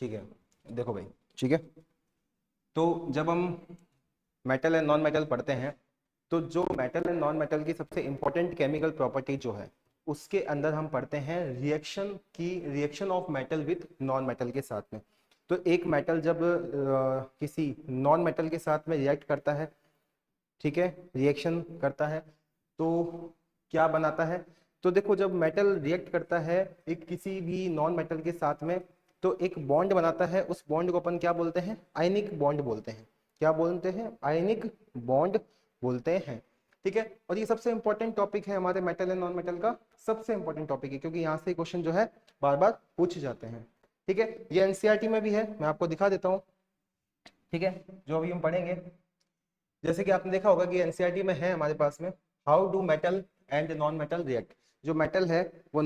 ठीक है, देखो भाई, ठीक है। तो जब हम मेटल एंड नॉन मेटल पढ़ते हैं, तो जो मेटल एंड नॉन मेटल की सबसे इंपॉर्टेंट केमिकल प्रॉपर्टी जो है, उसके अंदर हम पढ़ते हैं reaction of metal with non metal के साथ में। तो एक मेटल जब किसी नॉन मेटल के साथ में रिएक्ट करता है, ठीक है, रिएक्शन करता है, तो क्या बनाता है? तो देखो, जब मेटल रिएक्ट करता है एक किसी भी नॉन मेटल के साथ में, तो एक बॉन्ड बनाता है। उस बॉन्ड को अपन क्या बोलते हैं? आयनिक बॉन्ड बोलते हैं। क्या बोलते हैं? आयनिक बॉन्ड बोलते हैं। ठीक है, और ये सबसे इंपॉर्टेंट टॉपिक है हमारे मेटल एंड नॉन मेटल का, सबसे इंपॉर्टेंट टॉपिक है, क्योंकि यहाँ से क्वेश्चन जो है बार बार पूछ जाते हैं। ठीक है, ये एनसीईआरटी में भी है, मैं आपको दिखा देता हूँ। ठीक है, जो अभी हम पढ़ेंगे, जैसे कि आपने देखा होगा कि एनसीईआरटी में है हमारे पास में, how do metal and non metal react. जो मेटल है वो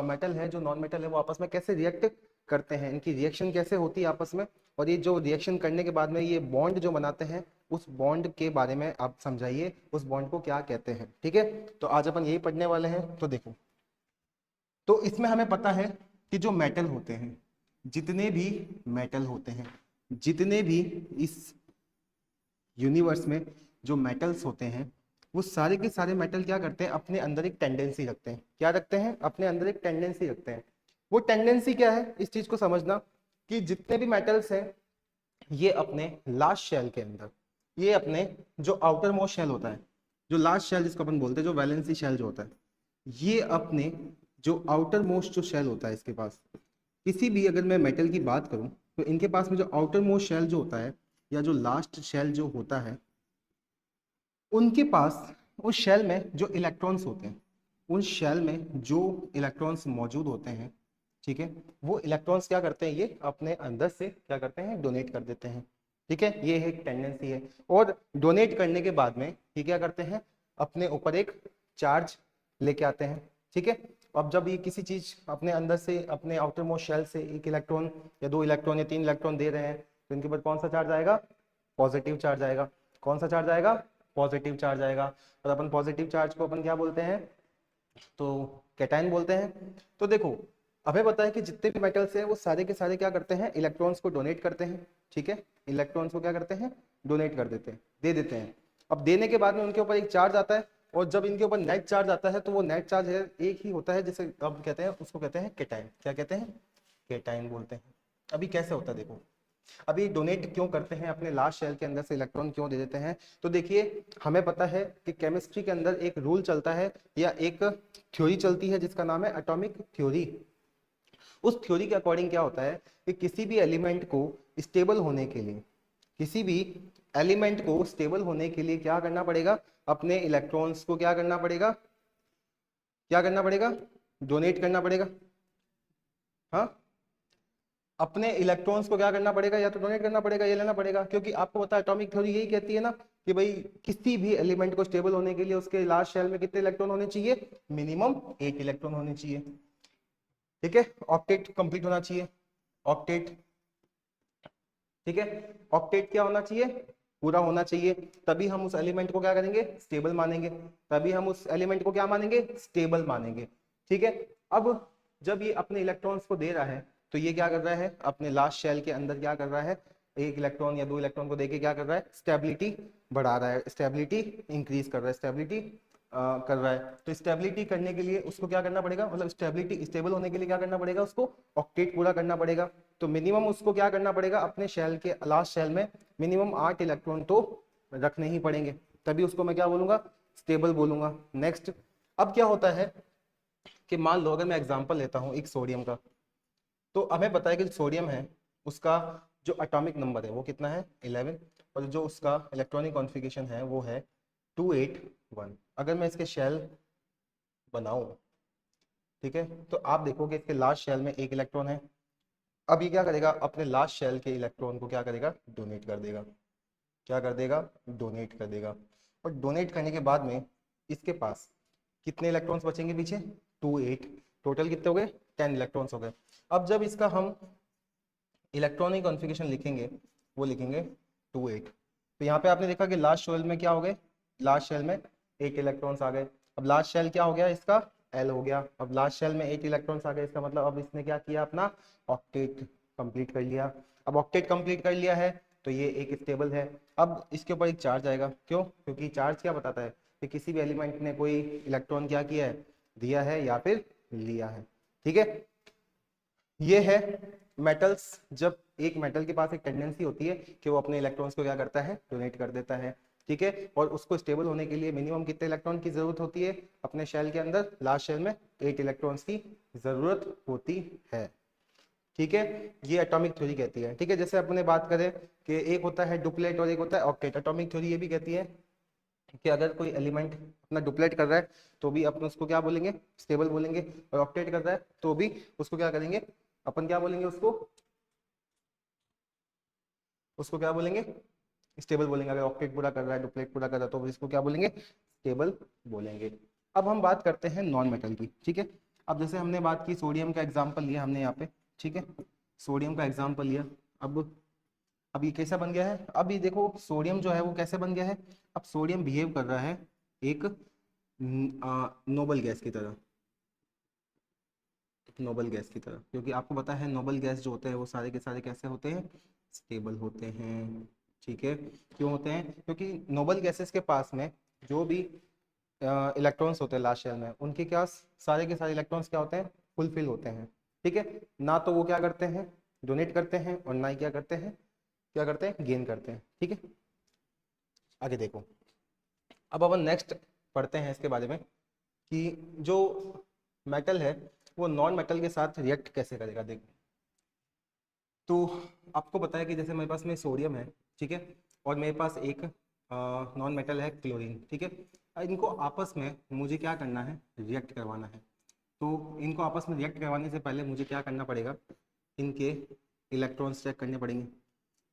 मेटल है, जो नॉन मेटल है, वो आपस में कैसे रिएक्ट करते हैं, इनकी रिएक्शन कैसे होती है आपस में, और ये जो रिएक्शन करने के बाद में ये बॉन्ड जो बनाते हैं, उस बॉन्ड के बारे में आप समझाइए, उस बॉन्ड को क्या कहते हैं। ठीक है, तो आज अपन यही पढ़ने वाले हैं। तो देखो, तो इसमें हमें पता है कि जो मेटल होते हैं, जितने भी मेटल होते हैं, जितने भी इस यूनिवर्स में जो मेटल्स होते हैं, वो सारे के सारे मेटल क्या करते हैं? अपने अंदर एक टेंडेंसी रखते हैं। क्या रखते हैं? अपने अंदर एक टेंडेंसी रखते हैं। वो टेंडेंसी क्या है, इस चीज को समझना, कि जितने भी मेटल्स हैं, ये अपने लास्ट शेल के अंदर, ये अपने जो आउटर मोस्ट शेल होता है, जो लास्ट शेल जिसको अपन बोलते हैं, जो वैलेंसी शेल जो होता है, ये अपने जो आउटर मोस्ट जो शेल होता है इसके पास, किसी भी अगर मैं मेटल की बात करूं, तो इनके पास में जो आउटर मोस्ट शेल जो होता है, या जो लास्ट शेल जो होता है, उनके पास उस शेल में जो इलेक्ट्रॉन्स होते हैं, उन शेल में जो इलेक्ट्रॉन्स मौजूद होते हैं, ठीक है, वो इलेक्ट्रॉन्स क्या करते हैं? ये अपने अंदर से क्या करते हैं? डोनेट कर देते हैं। ठीक है, ये एक टेंडेंसी है। और डोनेट करने के बाद में ये क्या करते हैं? अपने ऊपर एक चार्ज लेके आते हैं। ठीक है, अब जब ये किसी चीज अपने अंदर से, अपने आउटर मोस्ट शेल से एक इलेक्ट्रॉन या दो इलेक्ट्रॉन या तीन इलेक्ट्रॉन दे रहे हैं, तो इनके ऊपर कौन सा चार्ज आएगा? पॉजिटिव चार्ज आएगा। कौन सा चार्ज आएगा? पॉजिटिव चार्ज आएगा। और अपन पॉजिटिव चार्ज को अपन क्या बोलते हैं? तो कैटायन बोलते हैं। तो देखो, हमें पता है कि जितने भी मेटल्स हैं वो सारे के सारे क्या करते हैं? इलेक्ट्रॉन्स को डोनेट करते हैं। ठीक है, इलेक्ट्रॉन्स को क्या करते हैं? डोनेट कर देते हैं, दे देते हैं। अब देने के बाद में उनके ऊपर एक चार्ज आता है, और जब इनके ऊपर नेट चार्ज आता है, तो वो नेट चार्ज है एक ही होता है, जिसे अब कहते हैं, उसको कहते हैं कैटायन। क्या कहते हैं? कैटायन बोलते हैं। अभी कैसे होता है देखो, अभी डोनेट क्यों करते हैं, अपने लास्ट शेल के अंदर से इलेक्ट्रॉन क्यों दे देते हैं? तो देखिए, हमें पता है कि केमिस्ट्री के अंदर एक रूल चलता है, या एक थ्योरी चलती है, जिसका नाम है एटॉमिक थ्योरी। उस थ्योरी के अकॉर्डिंग क्या होता है कि किसी भी एलिमेंट को स्टेबल होने के लिए, किसी भी एलिमेंट को स्टेबल होने के लिए क्या करना पड़ेगा? अपने इलेक्ट्रॉन्स को क्या करना पड़ेगा? क्या करना पड़ेगा? डोनेट करना पड़ेगा। हाँ, अपने इलेक्ट्रॉन्स को क्या करना पड़ेगा? या तो डोनेट करना पड़ेगा, ये लेना पड़ेगा, क्योंकि आपको पता है एटॉमिक थ्योरी यही कहती है ना, कि भाई किसी भी एलिमेंट को स्टेबल होने के लिए उसके लास्ट शेल में कितने इलेक्ट्रॉन होने चाहिए? मिनिमम 8 इलेक्ट्रॉन होने चाहिए। ठीक है, ऑक्टेट कंप्लीट होना चाहिए, ऑक्टेट। ठीक है, ऑक्टेट क्या होना चाहिए? पूरा होना चाहिए। तभी हम उस एलिमेंट को क्या करेंगे? स्टेबल मानेंगे। तभी हम उस एलिमेंट को क्या मानेंगे? स्टेबल मानेंगे। ठीक है, अब जब ये अपने इलेक्ट्रॉन्स को दे रहा है, तो ये क्या कर रहा है? अपने लास्ट शेल के अंदर क्या कर रहा है? एक इलेक्ट्रॉन या दो इलेक्ट्रॉन को देके क्या कर रहा है? स्टेबिलिटी बढ़ा रहा है, स्टेबिलिटी इंक्रीज कर रहा है, स्टेबिलिटी कर रहा है। तो स्टेबिलिटी करने के लिए उसको क्या करना पड़ेगा? मतलब स्टेबिलिटी, स्टेबल होने के लिए क्या करना पड़ेगा? उसको ऑक्टेट पूरा करना पड़ेगा। तो मिनिमम उसको क्या करना पड़ेगा? अपने शेल के लास्ट शेल में मिनिमम 8 इलेक्ट्रॉन तो रखने ही पड़ेंगे, तभी उसको मैं क्या बोलूंगा? स्टेबल बोलूंगा। नेक्स्ट, अब क्या होता है कि मान लो अगर मैं एग्जांपल लेता हूं एक सोडियम का, तो हमें पता है कि सोडियम है, उसका जो एटॉमिक नंबर है वो कितना है? 11। और जो उसका इलेक्ट्रॉनिक कॉन्फ़िगरेशन है वो है 281। अगर मैं इसके शेल बनाऊं, ठीक है, तो आप देखोगे इसके लास्ट शेल में एक इलेक्ट्रॉन है। अब ये क्या करेगा? अपने लास्ट शेल के इलेक्ट्रॉन को क्या करेगा? डोनेट कर देगा। क्या कर देगा? डोनेट कर देगा। और डोनेट करने के बाद में इसके पास कितने इलेक्ट्रॉन्स बचेंगे पीछे? 28। टोटल कितने हो गए? 10 इलेक्ट्रॉन्स हो गए। अब जब इसका हम इलेक्ट्रॉनिक कॉन्फ़िगरेशन लिखेंगे, वो लिखेंगे 28। तो यहाँ पे आपने देखा कि लास्ट शेल में क्या हो गए? लास्ट शेल में 8 इलेक्ट्रॉन्स आ गए। अब लास्ट शेल क्या हो गया इसका? एल हो गया। अब लास्ट शेल में 8 इलेक्ट्रॉन्स आ गए, इसका मतलब अब इसने क्या किया? अपना ऑक्टेट कंप्लीट कर लिया। अब ऑक्टेट कंप्लीट कर लिया है तो ये एक स्टेबल है। अब इसके ऊपर एक चार्ज आएगा, क्यों? क्योंकि चार्ज क्या बताता है कि किसी भी एलिमेंट ने कोई इलेक्ट्रॉन क्या किया है, दिया है या फिर लिया है। ठीक है, ये है मेटल्स। जब एक मेटल के पास एक टेंडेंसी होती है कि वो अपने इलेक्ट्रॉन्स को क्या करता है, डोनेट कर देता है। ठीक है, और उसको स्टेबल होने के लिए मिनिमम कितने इलेक्ट्रॉन की जरूरत होती है? अपने शेल के अंदर लास्ट शेल में 8 इलेक्ट्रॉन्स की जरूरत होती है। ठीक है, ये एटॉमिक थ्योरी कहती है। ठीक है, जैसे अपने बात करें कि एक होता है डुप्लेट और एक होता है ऑक्टेट, एटॉमिक थ्योरी ये भी कहती है कि अगर कोई एलिमेंट अपना डुप्लेट कर रहा है तो भी अपन उसको क्या बोलेंगे, स्टेबल बोलेंगे, और ऑक्टेट कर रहा है तो भी उसको क्या करेंगे, अपन क्या बोलेंगे, उसको उसको क्या बोलेंगे, स्टेबल बोलेंगे। अगर ऑक्टेट पूरा कर रहा है, डुप्लेट पूरा कर रहा है, तो इसको क्या बोलेंगे, स्टेबल बोलेंगे। अब हम बात करते हैं नॉन मेटल की। ठीक है, अब जैसे हमने बात की सोडियम का एग्जाम्पल लिया हमने यहाँ पे। ठीक है, सोडियम का एग्जाम्पल लिया। अब ये कैसा बन गया है, अब ये देखो सोडियम जो है वो कैसे बन गया है। अब सोडियम बिहेव कर रहा है एक नोबल गैस की तरह, नोबल गैस की तरह, क्योंकि आपको पता है नोबल गैस जो होते हैं वो सारे के सारे कैसे होते हैं, स्टेबल होते हैं। ठीक है, क्यों होते हैं? क्योंकि नोबल गैसेस के पास में जो भी इलेक्ट्रॉन्स होते हैं लास्ट शेल में, उनके क्या सारे के सारे इलेक्ट्रॉन्स क्या होते हैं, फुलफिल होते हैं। ठीक है, ना तो वो क्या करते हैं, डोनेट करते हैं, और ना ही क्या करते हैं, गेन करते हैं। ठीक है, आगे देखो। अब अपन नेक्स्ट पढ़ते हैं इसके बारे में कि जो मेटल है वो नॉन मेटल के साथ रिएक्ट कैसे करेगा। देखो, तो आपको पता है कि जैसे मेरे पास में सोडियम है, ठीक है, और मेरे पास एक नॉन मेटल है क्लोरीन। ठीक है, इनको आपस में मुझे क्या करना है, रिएक्ट करवाना है। तो इनको आपस में रिएक्ट करवाने से पहले मुझे क्या करना पड़ेगा, इनके इलेक्ट्रॉन्स चेक करने पड़ेंगे,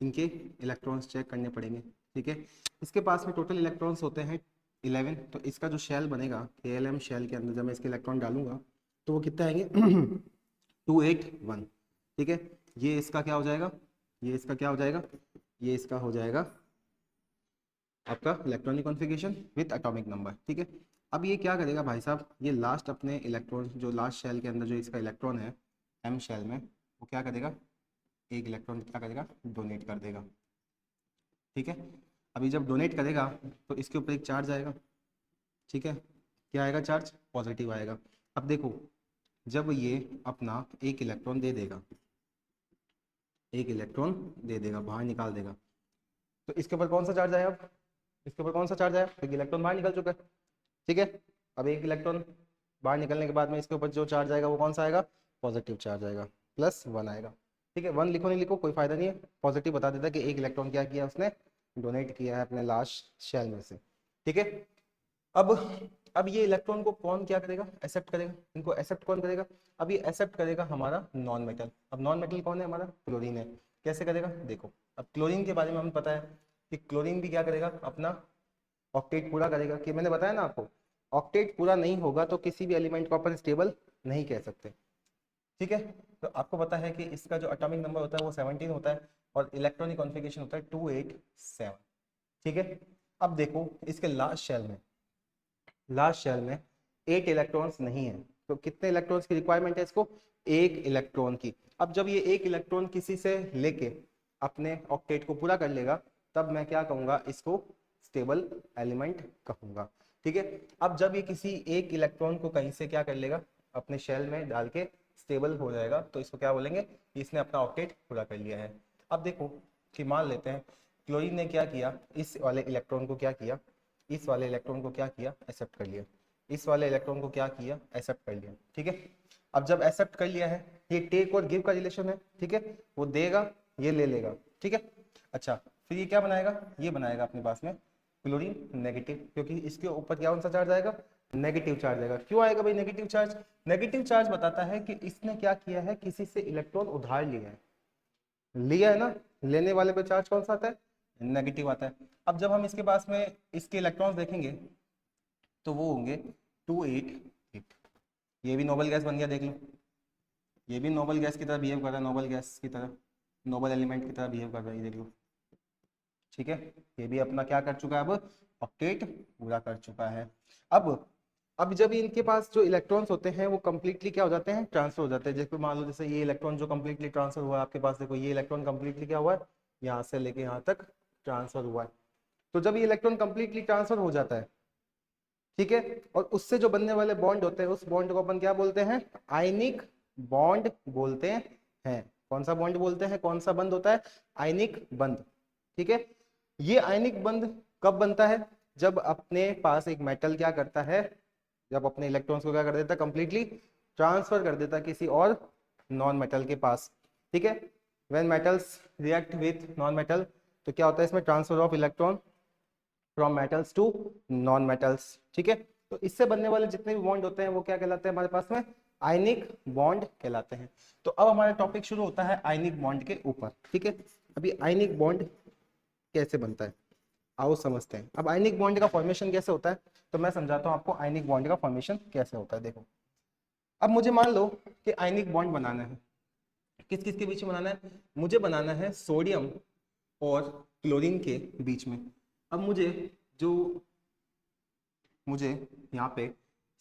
इनके इलेक्ट्रॉन्स चेक करने पड़ेंगे। ठीक है, इसके पास में टोटल इलेक्ट्रॉन्स होते हैं 11। तो इसका जो शेल बनेगा KLM शेल के अंदर जब मैं इसके इलेक्ट्रॉन डालूंगा तो वो कितने आएंगे 281। ठीक है, ये इसका क्या हो जाएगा, ये इसका क्या हो जाएगा, ये इसका हो जाएगा आपका electronic configuration with atomic number. ठीक है, अब ये क्या करेगा भाई साहब, ये लास्ट अपने इलेक्ट्रॉन जो लास्ट शेल के अंदर जो इसका इलेक्ट्रॉन है M शेल में, वो क्या करेगा, एक इलेक्ट्रॉन क्या करेगा, डोनेट कर देगा। ठीक है, अभी जब डोनेट करेगा तो इसके ऊपर एक चार्ज आएगा। ठीक है, क्या आएगा, चार्ज पॉजिटिव आएगा। अब देखो, जब ये अपना एक इलेक्ट्रॉन दे देगा, एक इलेक्ट्रॉन दे देगा, बाहर निकाल देगा, तो इसके ऊपर कौन सा चार्ज आया, अब इसके ऊपर कौन सा चार्ज आया, एक इलेक्ट्रॉन बाहर निकल चुका है। ठीक है, अब एक इलेक्ट्रॉन बाहर निकलने के बाद में इसके ऊपर जो चार्ज आएगा वो कौन सा आएगा, पॉजिटिव चार्ज आएगा, +1 आएगा। ठीक है, 1 लिखो नहीं लिखो कोई फायदा नहीं है, पॉजिटिव बता देता है कि एक इलेक्ट्रॉन क्या किया उसने, डोनेट किया है अपने लास्ट शेल में से। ठीक है, अब अब ये इलेक्ट्रॉन को कौन क्या करेगा, एक्सेप्ट करेगा, इनको एक्सेप्ट कौन करेगा, अब ये एक्सेप्ट करेगा हमारा नॉन मेटल। अब नॉन मेटल कौन है, हमारा क्लोरीन है। कैसे करेगा देखो, अब क्लोरीन के बारे में हमें पता है कि क्लोरीन भी क्या करेगा, अपना ऑक्टेट पूरा करेगा। कि मैंने बताया ना आपको, ऑक्टेट पूरा नहीं होगा तो किसी भी एलिमेंट को अपन स्टेबल नहीं कह सकते। ठीक है, तो आपको पता है कि इसका जो एटॉमिक नंबर होता है वो 17 होता है, और इलेक्ट्रॉनिक कॉन्फ़िगरेशन होता है 287। ठीक है, अब देखो इसके लास्ट शेल में 8 इलेक्ट्रॉन्स नहीं है, तो कितने इलेक्ट्रॉन्स की रिक्वायरमेंट है इसको, एक इलेक्ट्रॉन की। अब जब ये एक इलेक्ट्रॉन किसी से लेके अपने ऑक्टेट को पूरा कर लेगा, तब मैं क्या कहूंगा, इसको स्टेबल एलिमेंट कहूंगा। ठीक है, अब जब ये किसी एक इलेक्ट्रॉन को कहीं से क्या कर लेगा, अपने शेल में डाल के स्टेबल हो जाएगा, तो इसको क्या बोलेंगे, कि इसने अपना ऑक्टेट पूरा कर लिया है। अब देखो कि मान लेते हैं क्लोरीन ने क्या किया, इस वाले इलेक्ट्रॉन को क्या किया, इस वाले इलेक्ट्रॉन को क्या किया, एक्सेप्ट कर लिया, इस वाले इलेक्ट्रॉन को क्या किया, एक्सेप्ट कर लिया। ठीक है, अब जब एक्सेप्ट कर लिया है, ये टेक और गिव का रिलेशन है। ठीक है, वो देगा, ये ले लेगा। ठीक है, अच्छा, फिर ये क्या बनाएगा, ये बनाएगा अपने पास में क्लोरीन नेगेटिव, क्योंकि इसके ऊपर क्या कौन सा चार्ज आएगा, नेगेटिव चार्ज आएगा। क्यों आएगा भाई नेगेटिव चार्ज, नेगेटिव चार्ज बताता है कि इसने क्या किया है, किसी से इलेक्ट्रॉन उधार लिया है, लिया है ना, लेने वाले पे चार्ज कौन सा आता है, नेगेटिव आता है। अब जब हम इसके पास में इसके इलेक्ट्रॉन्स देखेंगे तो वो होंगे 288। ये भी नोबल गैस बन गया, देख लो, ये भी नोबल गैस की तरह बिहेव कर रहा है, नोबल गैस की तरह, नोबल एलिमेंट की तरह बिहेव कर रहा है, ये देख लो। ठीक है, ये भी अपना क्या कर चुका है, अब ऑक्टेट पूरा कर चुका है। अब अब जब इनके पास जो इलेक्ट्रॉन्स होते हैं वो कंप्लीटली क्या हो जाते हैं, ट्रांसफर हो जाते हैं। जैसे मान लो जैसे ये इलेक्ट्रॉन जो कंप्लीटली ट्रांसफर हुआ है आपके पास, देखो ये इलेक्ट्रॉन कंप्लीटली क्या हुआ है, यहाँ से लेके यहाँ तक ट्रांसफर हुआ है। तो जब ये इलेक्ट्रॉन कंप्लीटली ट्रांसफर हो जाता है, ठीक है, और उससे जो बनने वाले बॉन्ड होते हैं उस बॉन्ड को अपन क्या बोलते हैं, आयनिक बॉन्ड बोलते हैं। कौन सा बॉन्ड बोलते हैं, कौन सा बंध होता है, आयनिक बंध। ठीक है, ये आयनिक बंध कब बनता है, जब अपने पास एक मेटल क्या करता है, जब अपने इलेक्ट्रॉन्स को क्या कर देता है, कंप्लीटली ट्रांसफर कर देता है किसी और नॉन मेटल के पास। ठीक है, when metals react with non metal, तो क्या होता है इसमें, transfer of electron from metals to non metals. ठीक है, तो इससे बनने वाले जितने भी बॉन्ड होते हैं वो क्या कहलाते हैं हमारे पास में, आयनिक बॉन्ड कहलाते हैं। तो अब हमारा टॉपिक शुरू होता है आयनिक बॉन्ड के ऊपर। ठीक है, अभी आयनिक बॉन्ड कैसे बनता है आओ समझते हैं। अब आयनिक बॉन्ड का फॉर्मेशन कैसे होता है, तो मैं समझाता हूँ आपको आयनिक बॉन्ड का फॉर्मेशन कैसे होता है। देखो, अब मुझे मान लो कि आयनिक बॉन्ड बनाना है, किस किस के बीच में बनाना है, मुझे बनाना है सोडियम और क्लोरीन के बीच में। अब मुझे यहाँ पे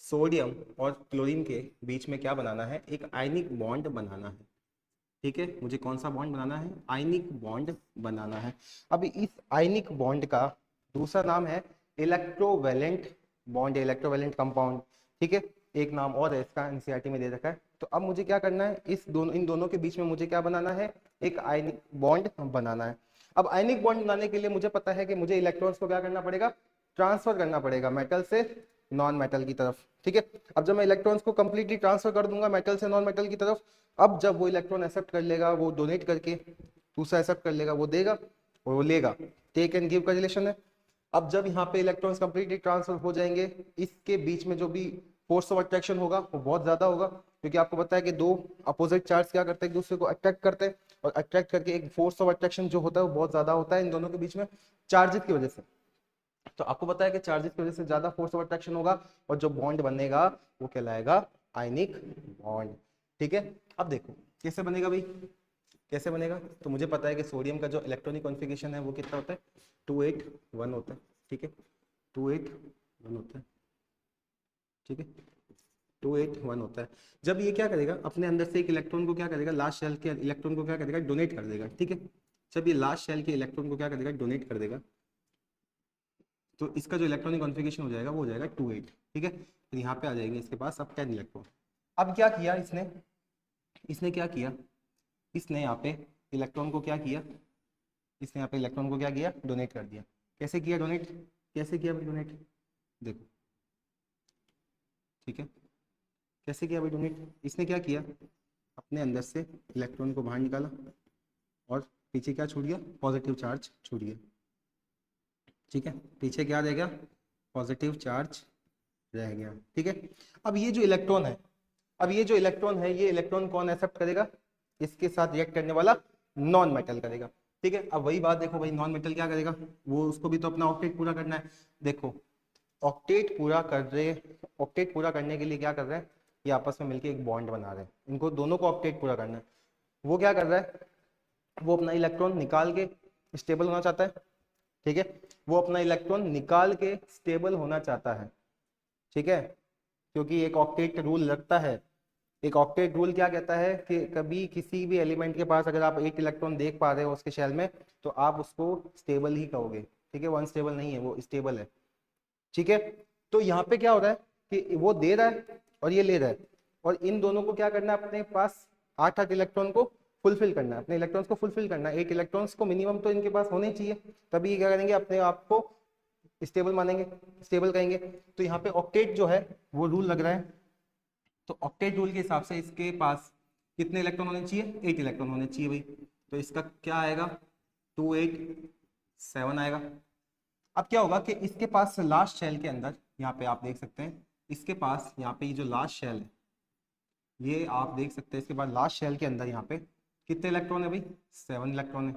सोडियम और क्लोरीन के बीच में क्या बनाना है, एक आयनिक बॉन्ड बनाना है। ठीक है, मुझे कौन सा बॉन्ड बनाना है, आयनिक बॉन्ड बनाना है। अब इस आयनिक बॉन्ड का दूसरा नाम है इलेक्ट्रोवैलेंट बॉन्ड, इलेक्ट्रोवैलेंट कंपाउंड। ठीक है, एक नाम और है इसका, एनसीईआरटी में दे रखा है। तो अब मुझे क्या करना है, इन दोनों के बीच में मुझे क्या बनाना है, एक आयनिक बॉन्ड बनाना है। अब आयनिक बॉन्ड बनाने के लिए मुझे पता है कि मुझे इलेक्ट्रॉन्स को क्या करना पड़ेगा, ट्रांसफर करना पड़ेगा मेटल से नॉन मेटल की तरफ। ठीक है, अब जब मैं इलेक्ट्रॉन्स को कंप्लीटली ट्रांसफर कर दूंगा मेटल से नॉन मेटल की तरफ, अब जब वो इलेक्ट्रॉन एक्सेप्ट कर लेगा, वो डोनेट करके दूसरा एक्सेप्ट कर लेगा, वो देगा और वो लेगा, टेक एंड गिव का रिलेशन है। अब जब यहाँ पे इलेक्ट्रॉन्स कंप्लीटली ट्रांसफर हो जाएंगे, इसके बीच में जो भी फोर्स ऑफ अट्रैक्शन होगा वो बहुत ज्यादा होगा, क्योंकि आपको पता है कि दो अपोजिट चार्ज क्या करते हैं, एक दूसरे को अट्रैक्ट करते हैं, और अट्रैक्ट करके एक फोर्स ऑफ अट्रैक्शन जो होता है वो बहुत ज्यादा होता है इन दोनों के बीच में, चार्जेस की वजह से। तो आपको पता है कि चार्जेस की वजह से ज्यादा फोर्स ऑफ अट्रैक्शन होगा, और जो बॉन्ड बनेगा वो कहलाएगा आयनिक बॉन्ड। ठीक है, अब देखो कैसे बनेगा भाई, कैसे बनेगा। तो मुझे पता है कि सोडियम का जो इलेक्ट्रॉनिक कॉन्फ़िगरेशन है वो कितना होता है, 281 होता है। ठीक है, 281 होता है। ठीक है, 281 होता है। जब ये क्या करेगा, अपने अंदर से एक इलेक्ट्रॉन को क्या करेगा, लास्ट शेल के इलेक्ट्रॉन को क्या करेगा, डोनेट कर देगा। ठीक है, जब ये लास्ट शेल के इलेक्ट्रॉन को क्या करेगा, डोनेट कर देगा, तो इसका जो इलेक्ट्रॉनिक कॉन्फ़िगरेशन हो जाएगा वो हो जाएगा 28। ठीक है, फिर यहाँ पे आ जाएंगे इसके पास अब 10 इलेक्ट्रॉन। अब क्या किया इसने, इसने क्या किया, इसने यहाँ पे इलेक्ट्रॉन को क्या किया, इसने यहाँ पे इलेक्ट्रॉन को क्या किया, डोनेट कर दिया। कैसे किया डोनेट, कैसे किया भाई डोनेट, देखो। ठीक है, कैसे किया भाई डोनेट, इसने क्या किया, अपने अंदर से इलेक्ट्रॉन को बाहर निकाला और पीछे क्या छूट गया, पॉजिटिव चार्ज छूट गया। ठीक है, पीछे क्या रह गया, पॉजिटिव चार्ज रह गया। ठीक है, अब ये जो इलेक्ट्रॉन है, अब ये जो इलेक्ट्रॉन है, ये इलेक्ट्रॉन कौन एक्सेप्ट करेगा, इसके साथ रिएक्ट करने वाला नॉन मेटल करेगा। ठीक है, अब वही बात देखो भाई, नॉन मेटल क्या करेगा, वो उसको भी तो अपना ऑक्टेट पूरा करना है। देखो, ऑक्टेट पूरा कर रहे, ऑक्टेट पूरा करने के लिए क्या कर रहे हैं, ये आपस में मिलकर एक बॉन्ड बना रहे हैं, इनको दोनों को ऑक्टेट पूरा करना है। वो क्या कर रहा है, वो अपना इलेक्ट्रॉन निकाल के स्टेबल होना चाहता है। ठीक है, वो अपना इलेक्ट्रॉन निकाल के स्टेबल होना चाहता है। ठीक है, क्योंकि एक ऑक्टेट रूल लगता है, एक ऑक्टेट रूल क्या कहता है कि कभी किसी भी एलिमेंट के पास अगर आप 8 इलेक्ट्रॉन देख पा रहे हो उसके शेल में, तो आप उसको स्टेबल ही कहोगे। ठीक है, वो अनस्टेबल नहीं है, वो स्टेबल है। ठीक है, तो यहाँ पे क्या हो रहा है कि वो दे रहा है और ये ले रहा है, और इन दोनों को क्या करना है, अपने पास 8 इलेक्ट्रॉन को फुलफिल करना है, अपने इलेक्ट्रॉन्स को फुलफिल करना है। 8 इलेक्ट्रॉन्स को मिनिमम तो इनके पास होने चाहिए, तभी ये क्या करेंगे, अपने आप को स्टेबल मानेंगे, स्टेबल कहेंगे। तो यहाँ पे ऑक्टेट जो है वो रूल लग रहा है, तो ऑक्टेट रूल के हिसाब से इसके पास कितने इलेक्ट्रॉन होने चाहिए, 8 इलेक्ट्रॉन होने चाहिए भाई। तो इसका क्या आएगा, 287 आएगा। अब क्या होगा कि इसके पास लास्ट शेल के अंदर, यहाँ पे आप देख सकते हैं, इसके पास यहाँ पे ये जो लास्ट शेल है, ये आप देख सकते हैं, इसके बाद लास्ट शेल के अंदर यहाँ पे कितने इलेक्ट्रॉन है भाई, 7 इलेक्ट्रॉन है।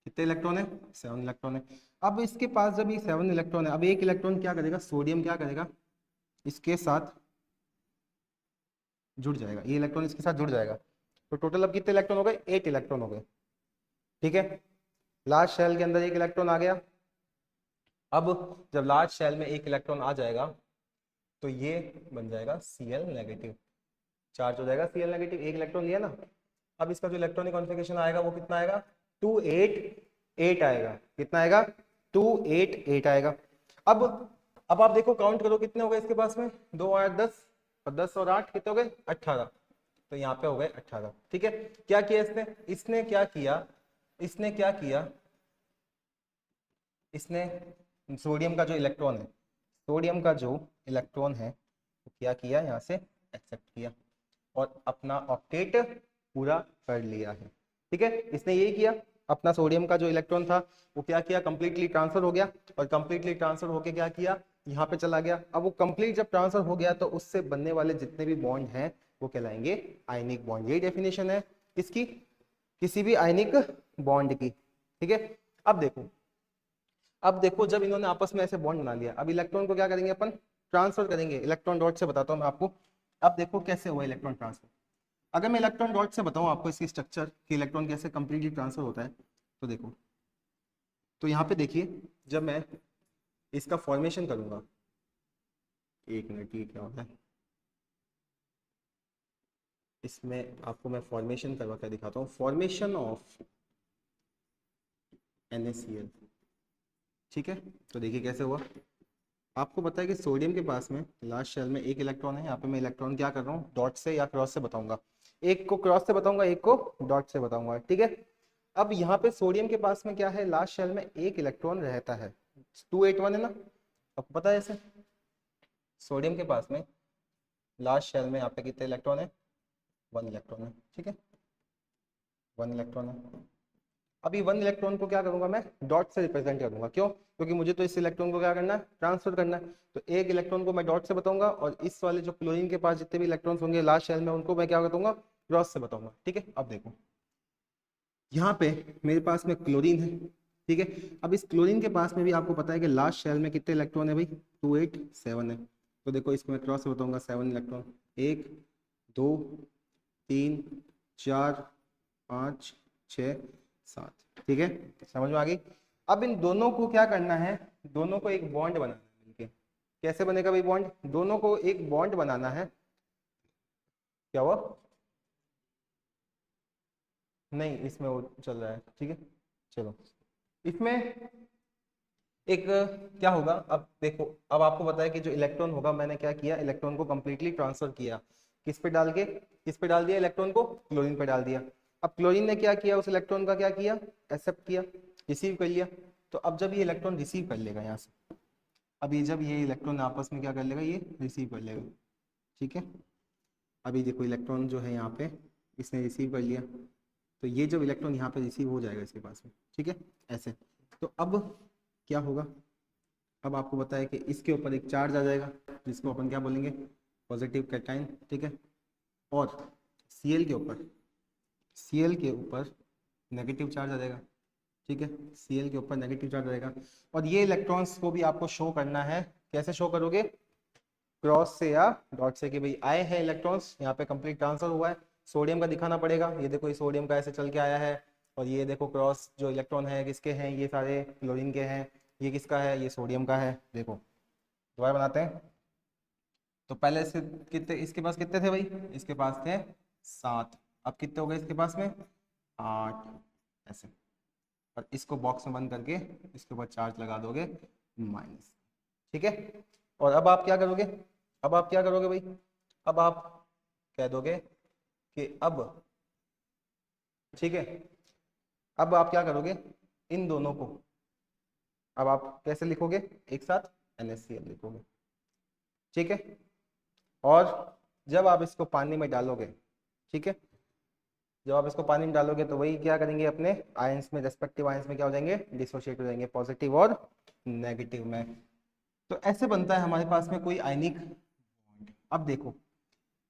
कितने इलेक्ट्रॉन है, 7 इलेक्ट्रॉन है। अब इसके पास जब ये 7 इलेक्ट्रॉन है, अब एक इलेक्ट्रॉन क्या करेगा, सोडियम क्या करेगा, इसके साथ जुड़ जाएगा, ये इलेक्ट्रॉन इसके साथ जुड़ जाएगा। तो टोटल अब कितने इलेक्ट्रॉन हो गए, 8 इलेक्ट्रॉन हो गए। ठीक है, लास्ट शेल के अंदर एक इलेक्ट्रॉन आ गया। अब जब लास्ट शेल में एक इलेक्ट्रॉन आ जाएगा, तो ये बन जाएगा Cl नेगेटिव, चार्ज हो जाएगा Cl नेगेटिव, एक इलेक्ट्रॉन लिया ना। अब इसका जो इलेक्ट्रॉनिक कॉन्फ़िगरेशन आएगा वो कितना आएगा, 288 आएगा। कितना आएगा, 288 आएगा। अब आप देखो काउंट करो कितने हो गए इसके पास में, 2 8 10, और 10 और 8 कितने हो गए, 18। तो यहाँ पे हो गए 18। ठीक है, क्या किया इसने, इसने क्या किया, इसने सोडियम का जो इलेक्ट्रॉन है, सोडियम का जो इलेक्ट्रॉन है वो क्या किया, यहाँ से एक्सेप्ट किया और अपना ऑक्टेट पूरा कर लिया है। ठीक है, इसने यही किया, अपना सोडियम का जो इलेक्ट्रॉन था वो क्या किया, कंप्लीटली ट्रांसफर हो गया, और कंप्लीटली ट्रांसफर होके क्या किया, यहाँ पे चला गया। अब वो कंप्लीट जब ट्रांसफर हो गया तो उससे बनने वाले जितने भी बॉन्ड हैं वो कहलाएंगे आयनिक बॉन्ड। यही डेफिनेशन है इसकी, किसी भी आयनिक बॉन्ड की। ठीक है, अब देखो जब इन्होंने आपस में ऐसे बॉन्ड बना लिया, अब इलेक्ट्रॉन को क्या करेंगे अपन, ट्रांसफर करेंगे। इलेक्ट्रॉन डॉट से बताता हूँ मैं आपको। अब देखो कैसे हुआ इलेक्ट्रॉन ट्रांसफर। अगर मैं इलेक्ट्रॉन डॉट से बताऊँ आपको इसकी स्ट्रक्चर कि इलेक्ट्रॉन कैसे कंप्लीटली ट्रांसफर होता है, तो देखो, तो यहाँ पे देखिए जब मैं इसका फॉर्मेशन करूंगा, एक मिनट, ये क्या होता है, इसमें आपको मैं फॉर्मेशन करवा कर दिखाता हूँ, फॉर्मेशन ऑफ NaCl। ठीक है, तो देखिए कैसे हुआ। आपको पता है कि सोडियम के पास में लास्ट शेल में एक इलेक्ट्रॉन है। यहाँ पे मैं इलेक्ट्रॉन क्या कर रहा हूँ, डॉट से या क्रॉस से बताऊंगा, एक को क्रॉस से बताऊंगा, एक को डॉट से बताऊंगा। ठीक है, अब यहाँ पे सोडियम के पास में क्या है, लास्ट शेल में एक इलेक्ट्रॉन रहता है, 281 है ना, आपको पता है ऐसे। सोडियम के पास में लास्ट शेल में यहाँ पे कितने इलेक्ट्रॉन है, 1 इलेक्ट्रॉन है। ठीक है, 1 इलेक्ट्रॉन है। अभी 1 इलेक्ट्रॉन को क्या करूंगा, मैं डॉट से रिप्रेजेंट करूंगा। क्यों, क्योंकि मुझे तो इस इलेक्ट्रॉन को क्या करना है, ट्रांसफर करना है। तो एक इलेक्ट्रॉन को मैं डॉट से बताऊंगा, और इस वाले जो क्लोरीन के पास जितने भी इलेक्ट्रॉन्स होंगे लास्ट शेल में, उनको मैं क्या बताऊंगा, क्रॉस से बताऊंगा। ठीक है, अब देखो यहाँ पे मेरे पास में क्लोरीन है। ठीक है, अब इस क्लोरीन के पास में भी आपको पता है कि लास्ट शेल में कितने इलेक्ट्रॉन है भाई, 287 है। तो देखो इसको मैं क्रॉस से बताऊंगा, 7 इलेक्ट्रॉन, 1 2 3 4 5 6 7। ठीक है, समझ में आ गई। अब इन दोनों को क्या करना है, दोनों को एक बॉन्ड बनाना है मिलके। कैसे बनेगा भाई बॉन्ड, दोनों को एक बॉन्ड बनाना है। क्या हुआ, नहीं इसमें वो चल रहा है। ठीक है, चलो इसमें एक क्या होगा, अब देखो, अब आपको पता है कि जो इलेक्ट्रॉन होगा, मैंने क्या किया, इलेक्ट्रॉन को कंप्लीटली ट्रांसफर किया, किस पे डाल के, किस पे डाल दिया इलेक्ट्रॉन को, क्लोरीन पे डाल दिया। अब क्लोरीन ने क्या किया, उस इलेक्ट्रॉन का क्या किया, एक्सेप्ट किया, रिसीव कर लिया। तो अब जब ये इलेक्ट्रॉन रिसीव कर लेगा यहाँ से, अभी जब ये इलेक्ट्रॉन आपस में क्या कर लेगा, ये रिसीव कर लेगा। ठीक है, अभी देखो इलेक्ट्रॉन जो है यहाँ पे, इसने रिसीव कर लिया, तो ये जब इलेक्ट्रॉन यहाँ पे रिसीव हो जाएगा इसके पास में, ठीक है, ऐसे। तो अब क्या होगा, अब आपको पता है कि इसके ऊपर एक चार्ज आ जाएगा, जिसको अपन क्या बोलेंगे, पॉजिटिव कैटाइन। ठीक है, और Cl के ऊपर, Cl के ऊपर नेगेटिव चार्ज आ जाएगा। ठीक है, Cl के ऊपर नेगेटिव चार्ज रहेगा। और ये इलेक्ट्रॉन्स को भी आपको शो करना है। कैसे शो करोगे, क्रॉस से या डॉट से, कि भाई आए हैं इलेक्ट्रॉन्स, यहाँ पे कंप्लीट ट्रांसफर हुआ है। सोडियम का दिखाना पड़ेगा, ये देखो ये सोडियम का ऐसे चल के आया है, और ये देखो क्रॉस जो इलेक्ट्रॉन है किसके हैं, ये सारे क्लोरीन के हैं। ये किसका है, ये सोडियम का है। देखो दोबारा बनाते हैं। तो पहले से कितने इसके पास कितने थे भाई, इसके पास थे 7, अब कितने हो गए इसके पास में, 8, ऐसे। और इसको बॉक्स में बंद करके इसके ऊपर चार्ज लगा दोगे माइनस। ठीक है, और अब आप क्या करोगे, अब आप क्या करोगे भाई, अब आप कह दोगे कि अब, ठीक है, अब आप क्या करोगे, इन दोनों को अब आप कैसे लिखोगे, एक साथ NaCl लिखोगे। ठीक है, और जब आप इसको पानी में डालोगे, ठीक है, जब आप इसको पानी में डालोगे तो वही क्या करेंगे, अपने आयंस में, रेस्पेक्टिव आयंस में क्या हो जाएंगे, डिसोशिएट हो जाएंगे, पॉजिटिव और नेगेटिव में। तो ऐसे बनता है हमारे पास में कोई आयनिक बॉन्ड। अब देखो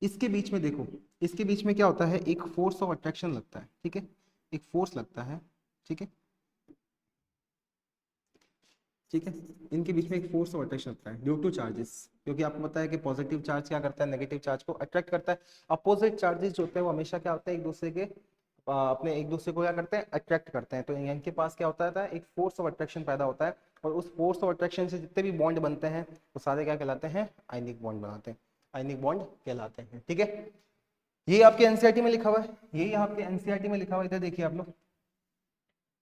इसके बीच में, देखो इसके बीच में क्या होता है, एक फोर्स ऑफ अट्रैक्शन लगता है। ठीक है, एक फोर्स लगता है। ठीक है, ठीक है, इनके बीच में एक फोर्स ऑफ अट्रैक्शन लगता है ड्यू टू चार्जेस। क्योंकि आपको पता है कि पॉजिटिव चार्ज क्या करता है, नेगेटिव चार्ज को अट्रैक्ट करता है। अपोजिट चार्जेस जो होते हैं वो हमेशा क्या होता है, एक दूसरे के अपने एक दूसरे को क्या करते हैं, अट्रैक्ट करते हैं। तो इनके पास क्या होता है, एक फोर्स ऑफ अट्रैक्शन पैदा होता है और उस फोर्स ऑफ अट्रैक्शन से जितने भी बॉन्ड बनते हैं वो सारे क्या कहलाते हैं, आयनिक बॉन्ड बनाते हैं, आयनिक बॉन्ड कहलाते हैं। ठीक है, ये आपके एनसीईआरटी में लिखा हुआ है, यही आपके एनसीईआरटी में लिखा हुआ है, इधर देखिए आप लोग।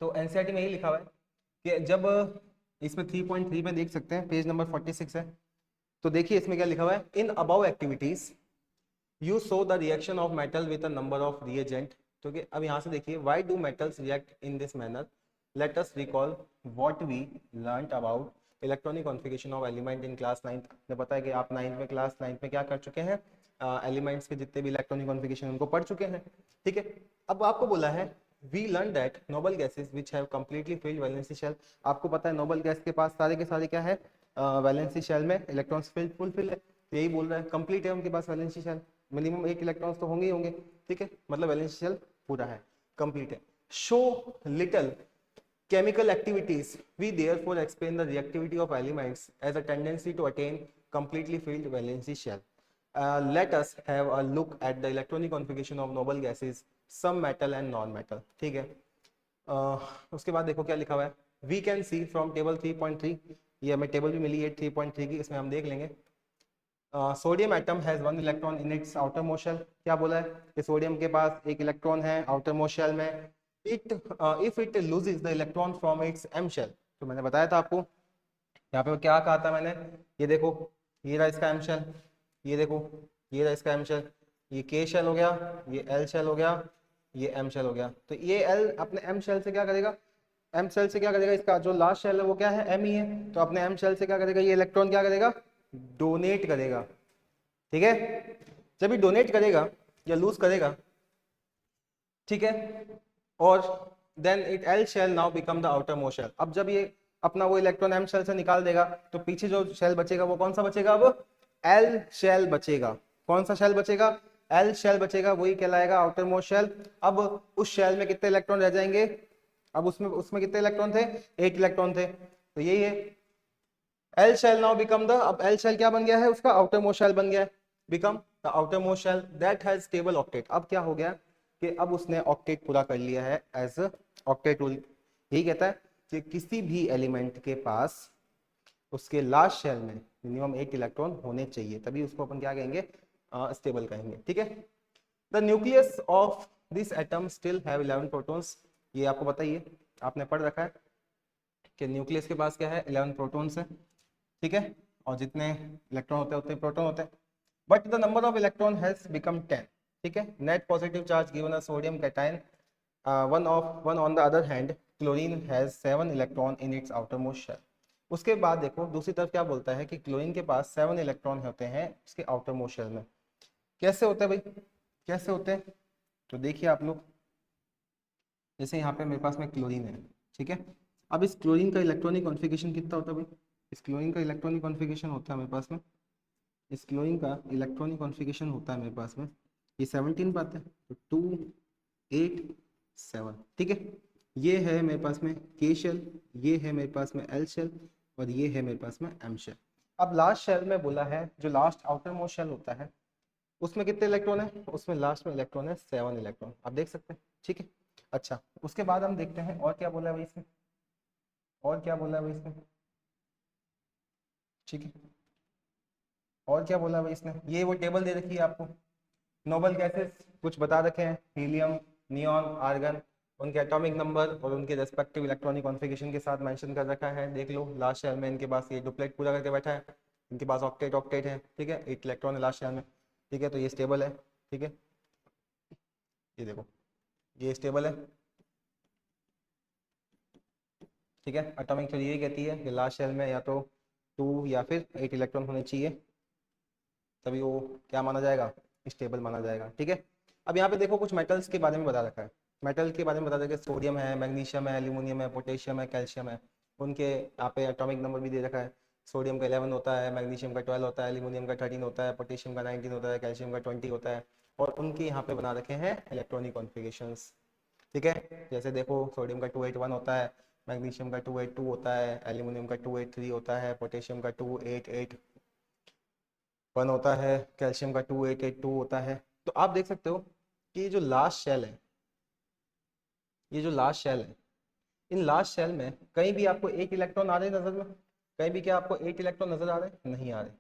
तो एनसीईआरटी में यही लिखा हुआ है कि जब इसमें 3.3 में देख सकते हैं, पेज नंबर 46 है। तो देखिए इसमें क्या लिखा हुआ है, in above activities you show the reaction of metal with a number of reagent. तो अब यहाँ से देखिए, why do metals react in this manner, let us recall what we learned about electronic configuration of element in class 9। ने बताया कि आप 9th में, क्लास 9th में क्या कर चुके हैं, एलिमेंट्स के जितने भी इलेक्ट्रॉनिक कॉन्फ़िगरेशन उनको पढ़ चुके हैं। ठीक है, अब आपको बोला है we learn that noble gases which have completely filled valency shell. आपको पता है नोबल गैस के पास सारे के सारे क्या है, वैलेंसी शेल में इलेक्ट्रॉन्स फिल्ड फुलफिल है। तो यही बोल रहा है कंप्लीट है उनके पास वैलेंसी शेल, मिनिमम 8 इलेक्ट्रॉन्स तो होंगे ही होंगे। ठीक है, मतलब वैलेंसी शेल पूरा है, कंप्लीट है। Show little chemical activities, we therefore explain the reactivity of elements as a tendency to attain completely filled valency shell. Let us have a look at the electronic configuration of noble gases, some metal and non-metal. ठीक है, उसके बाद देखो क्या लिखा हुआ है, we can see from table 3.3, ये हमें टेबल भी मिली है 3.3 की, इसमें हम देख लेंगे। Sodium atom has one electron in its outer most shell. क्या बोला है कि सोडियम के पास एक इलेक्ट्रॉन है आउटर मोस्ट शेल में। It if it loses the electron from its M shell, तो मैंने बताया था आपको, यहाँ पे क्या कहा था मैंने, ये देखो ये रहा इसका एम शेल, ये देखो ये रहा इसका एम शेल, ये के शेल हो गया, ये एल शेल हो गया, ये एम शेल हो गया। तो ये एल अपने एम शेल से क्या करेगा, एम शेल से क्या करेगा, इसका जो लास्ट शेल है वो क्या है, एम ही है। तो अपने एम शेल से क्या करेगा, ये इलेक्ट्रॉन क्या करेगा, डोनेट करेगा। ठीक है, जब ये डोनेट करेगा या लूज करेगा, ठीक है, और then it L shell now become the outer most shell. अब जब ये अपना वो इलेक्ट्रॉन एम शेल से निकाल देगा तो पीछे जो शेल बचेगा वो कौन सा बचेगा, अब एल शेल बचेगा। कौन सा शेल बचेगा, एल शेल बचेगा, वही कहलाएगा आउटर मोस्ट शेल। अब उस शेल में कितने इलेक्ट्रॉन रह जाएंगे, अब उसमें उसमें कितने इलेक्ट्रॉन थे, 8 इलेक्ट्रॉन थे। तो यही है L shell now become the, अब एल शेल क्या बन गया है, उसका आउटर मोस्ट शेल बन गया है, become the outer most shell that has stable octet. अब क्या हो गया कि अब उसने ऑक्टेट पूरा कर लिया है एज ऑक्टेट रूल। यही कहता है कि किसी भी एलिमेंट के पास उसके लास्ट शेल में मिनिमम 8 इलेक्ट्रॉन होने चाहिए, तभी उसको अपन क्या कहेंगे, स्टेबल कहेंगे। ठीक है, the nucleus of this atom still have 11 protons. ये आपको बताइए, आपने पढ़ रखा है कि न्यूक्लियस के पास क्या है, 11 प्रोटॉन्स है। ठीक है, और जितने इलेक्ट्रॉन होते हैं उतने प्रोटॉन होते हैं, but the number of electron has become 10। ठीक है, net positive charge given a sodium cation, one on the other hand chlorine has 7 electron in its outer most shell. उसके बाद देखो दूसरी तरफ क्या बोलता है कि क्लोरीन के पास 7 इलेक्ट्रॉन होते हैं उसके आउटर मोस्ट शेल में। कैसे होते हैं भाई, कैसे होते हैं, तो देखिए आप लोग, जैसे यहाँ पे मेरे पास में क्लोरीन है। ठीक है, अब इस क्लोरीन का इलेक्ट्रॉनिक कॉन्फ़िगरेशन कितना होता है भाई, इस क्लोरीन का इलेक्ट्रॉनिक कॉन्फ़िगरेशन होता है मेरे पास में, इस क्लोरीन का इलेक्ट्रॉनिक कॉन्फ़िगरेशन होता है मेरे पास में, ये 17 पाते हैं, तो 2 8 7। ठीक है, ये है मेरे पास में के शेल, ये है मेरे पास में एल शेल, और ये है मेरे पास में एम शेल। अब लास्ट शेल में बोला है, जो लास्ट आउटर मोस्ट शेल होता है उसमें कितने इलेक्ट्रॉन है, उसमें लास्ट में इलेक्ट्रॉन है 7 इलेक्ट्रॉन, आप देख सकते हैं। ठीक है, अच्छा उसके बाद हम देखते हैं और क्या बोला है भाई इसमें, और क्या बोला है भाई इसमें। ठीक है, और क्या बोला है भाई इसने, ये वो टेबल दे रखी है आपको, नोबल गैसेस कुछ बता रखे हैं, हीलियम, नियॉन, आर्गन, उनके एटॉमिक नंबर और उनके रेस्पेक्टिव इलेक्ट्रॉनिक कॉन्फ़िगरेशन के साथ मेंशन कर रखा है। देख लो लास्ट शेल में इनके पास ये डुप्लेट पूरा करके बैठा है, इनके पास ऑक्टेट ऑक्टेट है। ठीक है, 8 इलेक्ट्रॉन है लास्ट शेल में। ठीक है, तो ये स्टेबल है। ठीक है, ये देखो ये स्टेबल है। ठीक है, एटॉमिक थ्योरी यही कहती है कि लास्ट शेल में या तो 2 या फिर 8 इलेक्ट्रॉन होने चाहिए, तभी वो क्या माना जाएगा, स्टेबल माना जाएगा। ठीक है, अब यहाँ पे देखो कुछ मेटल्स के बारे में बता रखा है, मेटल के बारे में बता रखा है, सोडियम है, मैग्नीशियम है, एल्यूमिनियम है, पोटेशियम है, कैल्शियम है, उनके यहाँ पे एटॉमिक नंबर भी दे रखा है। सोडियम का 11 होता है, मैग्नीशियम का 12 होता है, एल्यूमिनियम का 13 होता है, पोटेशियम का 19 होता है, कैल्शियम का 20 होता है, और उनके यहाँ पे बना रखे हैं इलेक्ट्रॉनिक कॉन्फ़िगरेशंस। ठीक है, जैसे देखो सोडियम का 281 होता है, मैग्नीशियम का 282 होता है, एल्यूमिनियम का 283 होता है, पोटेशियम का 288 होता है, कैल्शियम का 2882 होता है। तो आप देख सकते हो कि ये जो लास्ट शेल है, ये जो लास्ट शेल है इन लास्ट शेल में कहीं भी आपको 8 इलेक्ट्रॉन आ रहे हैं नजर में? कहीं भी क्या आपको 8 इलेक्ट्रॉन नजर आ रहे हैं? नहीं आ रहे।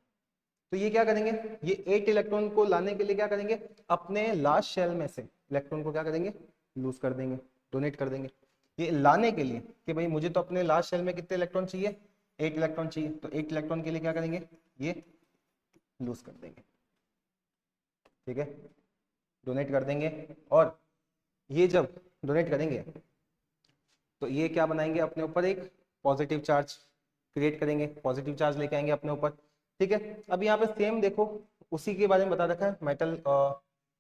तो ये क्या करेंगे, ये 8 इलेक्ट्रॉन को लाने के लिए क्या करेंगे, अपने लास्ट शेल में से इलेक्ट्रॉन को क्या करेंगे, लूज कर देंगे, डोनेट कर देंगे। ये लाने के लिए कि भाई मुझे तो अपने लास्ट शेल में कितने इलेक्ट्रॉन चाहिए, 8 इलेक्ट्रॉन चाहिए, तो 8 इलेक्ट्रॉन के लिए क्या करेंगे, ये लूज कर देंगे। ठीक है, डोनेट कर देंगे। और ये जब डोनेट करेंगे तो ये क्या बनाएंगे, अपने ऊपर एक पॉजिटिव चार्ज क्रिएट करेंगे, पॉजिटिव चार्ज लेके आएंगे अपने ऊपर। ठीक है, अब यहाँ पे सेम देखो उसी के बारे में बता रखा है, मेटल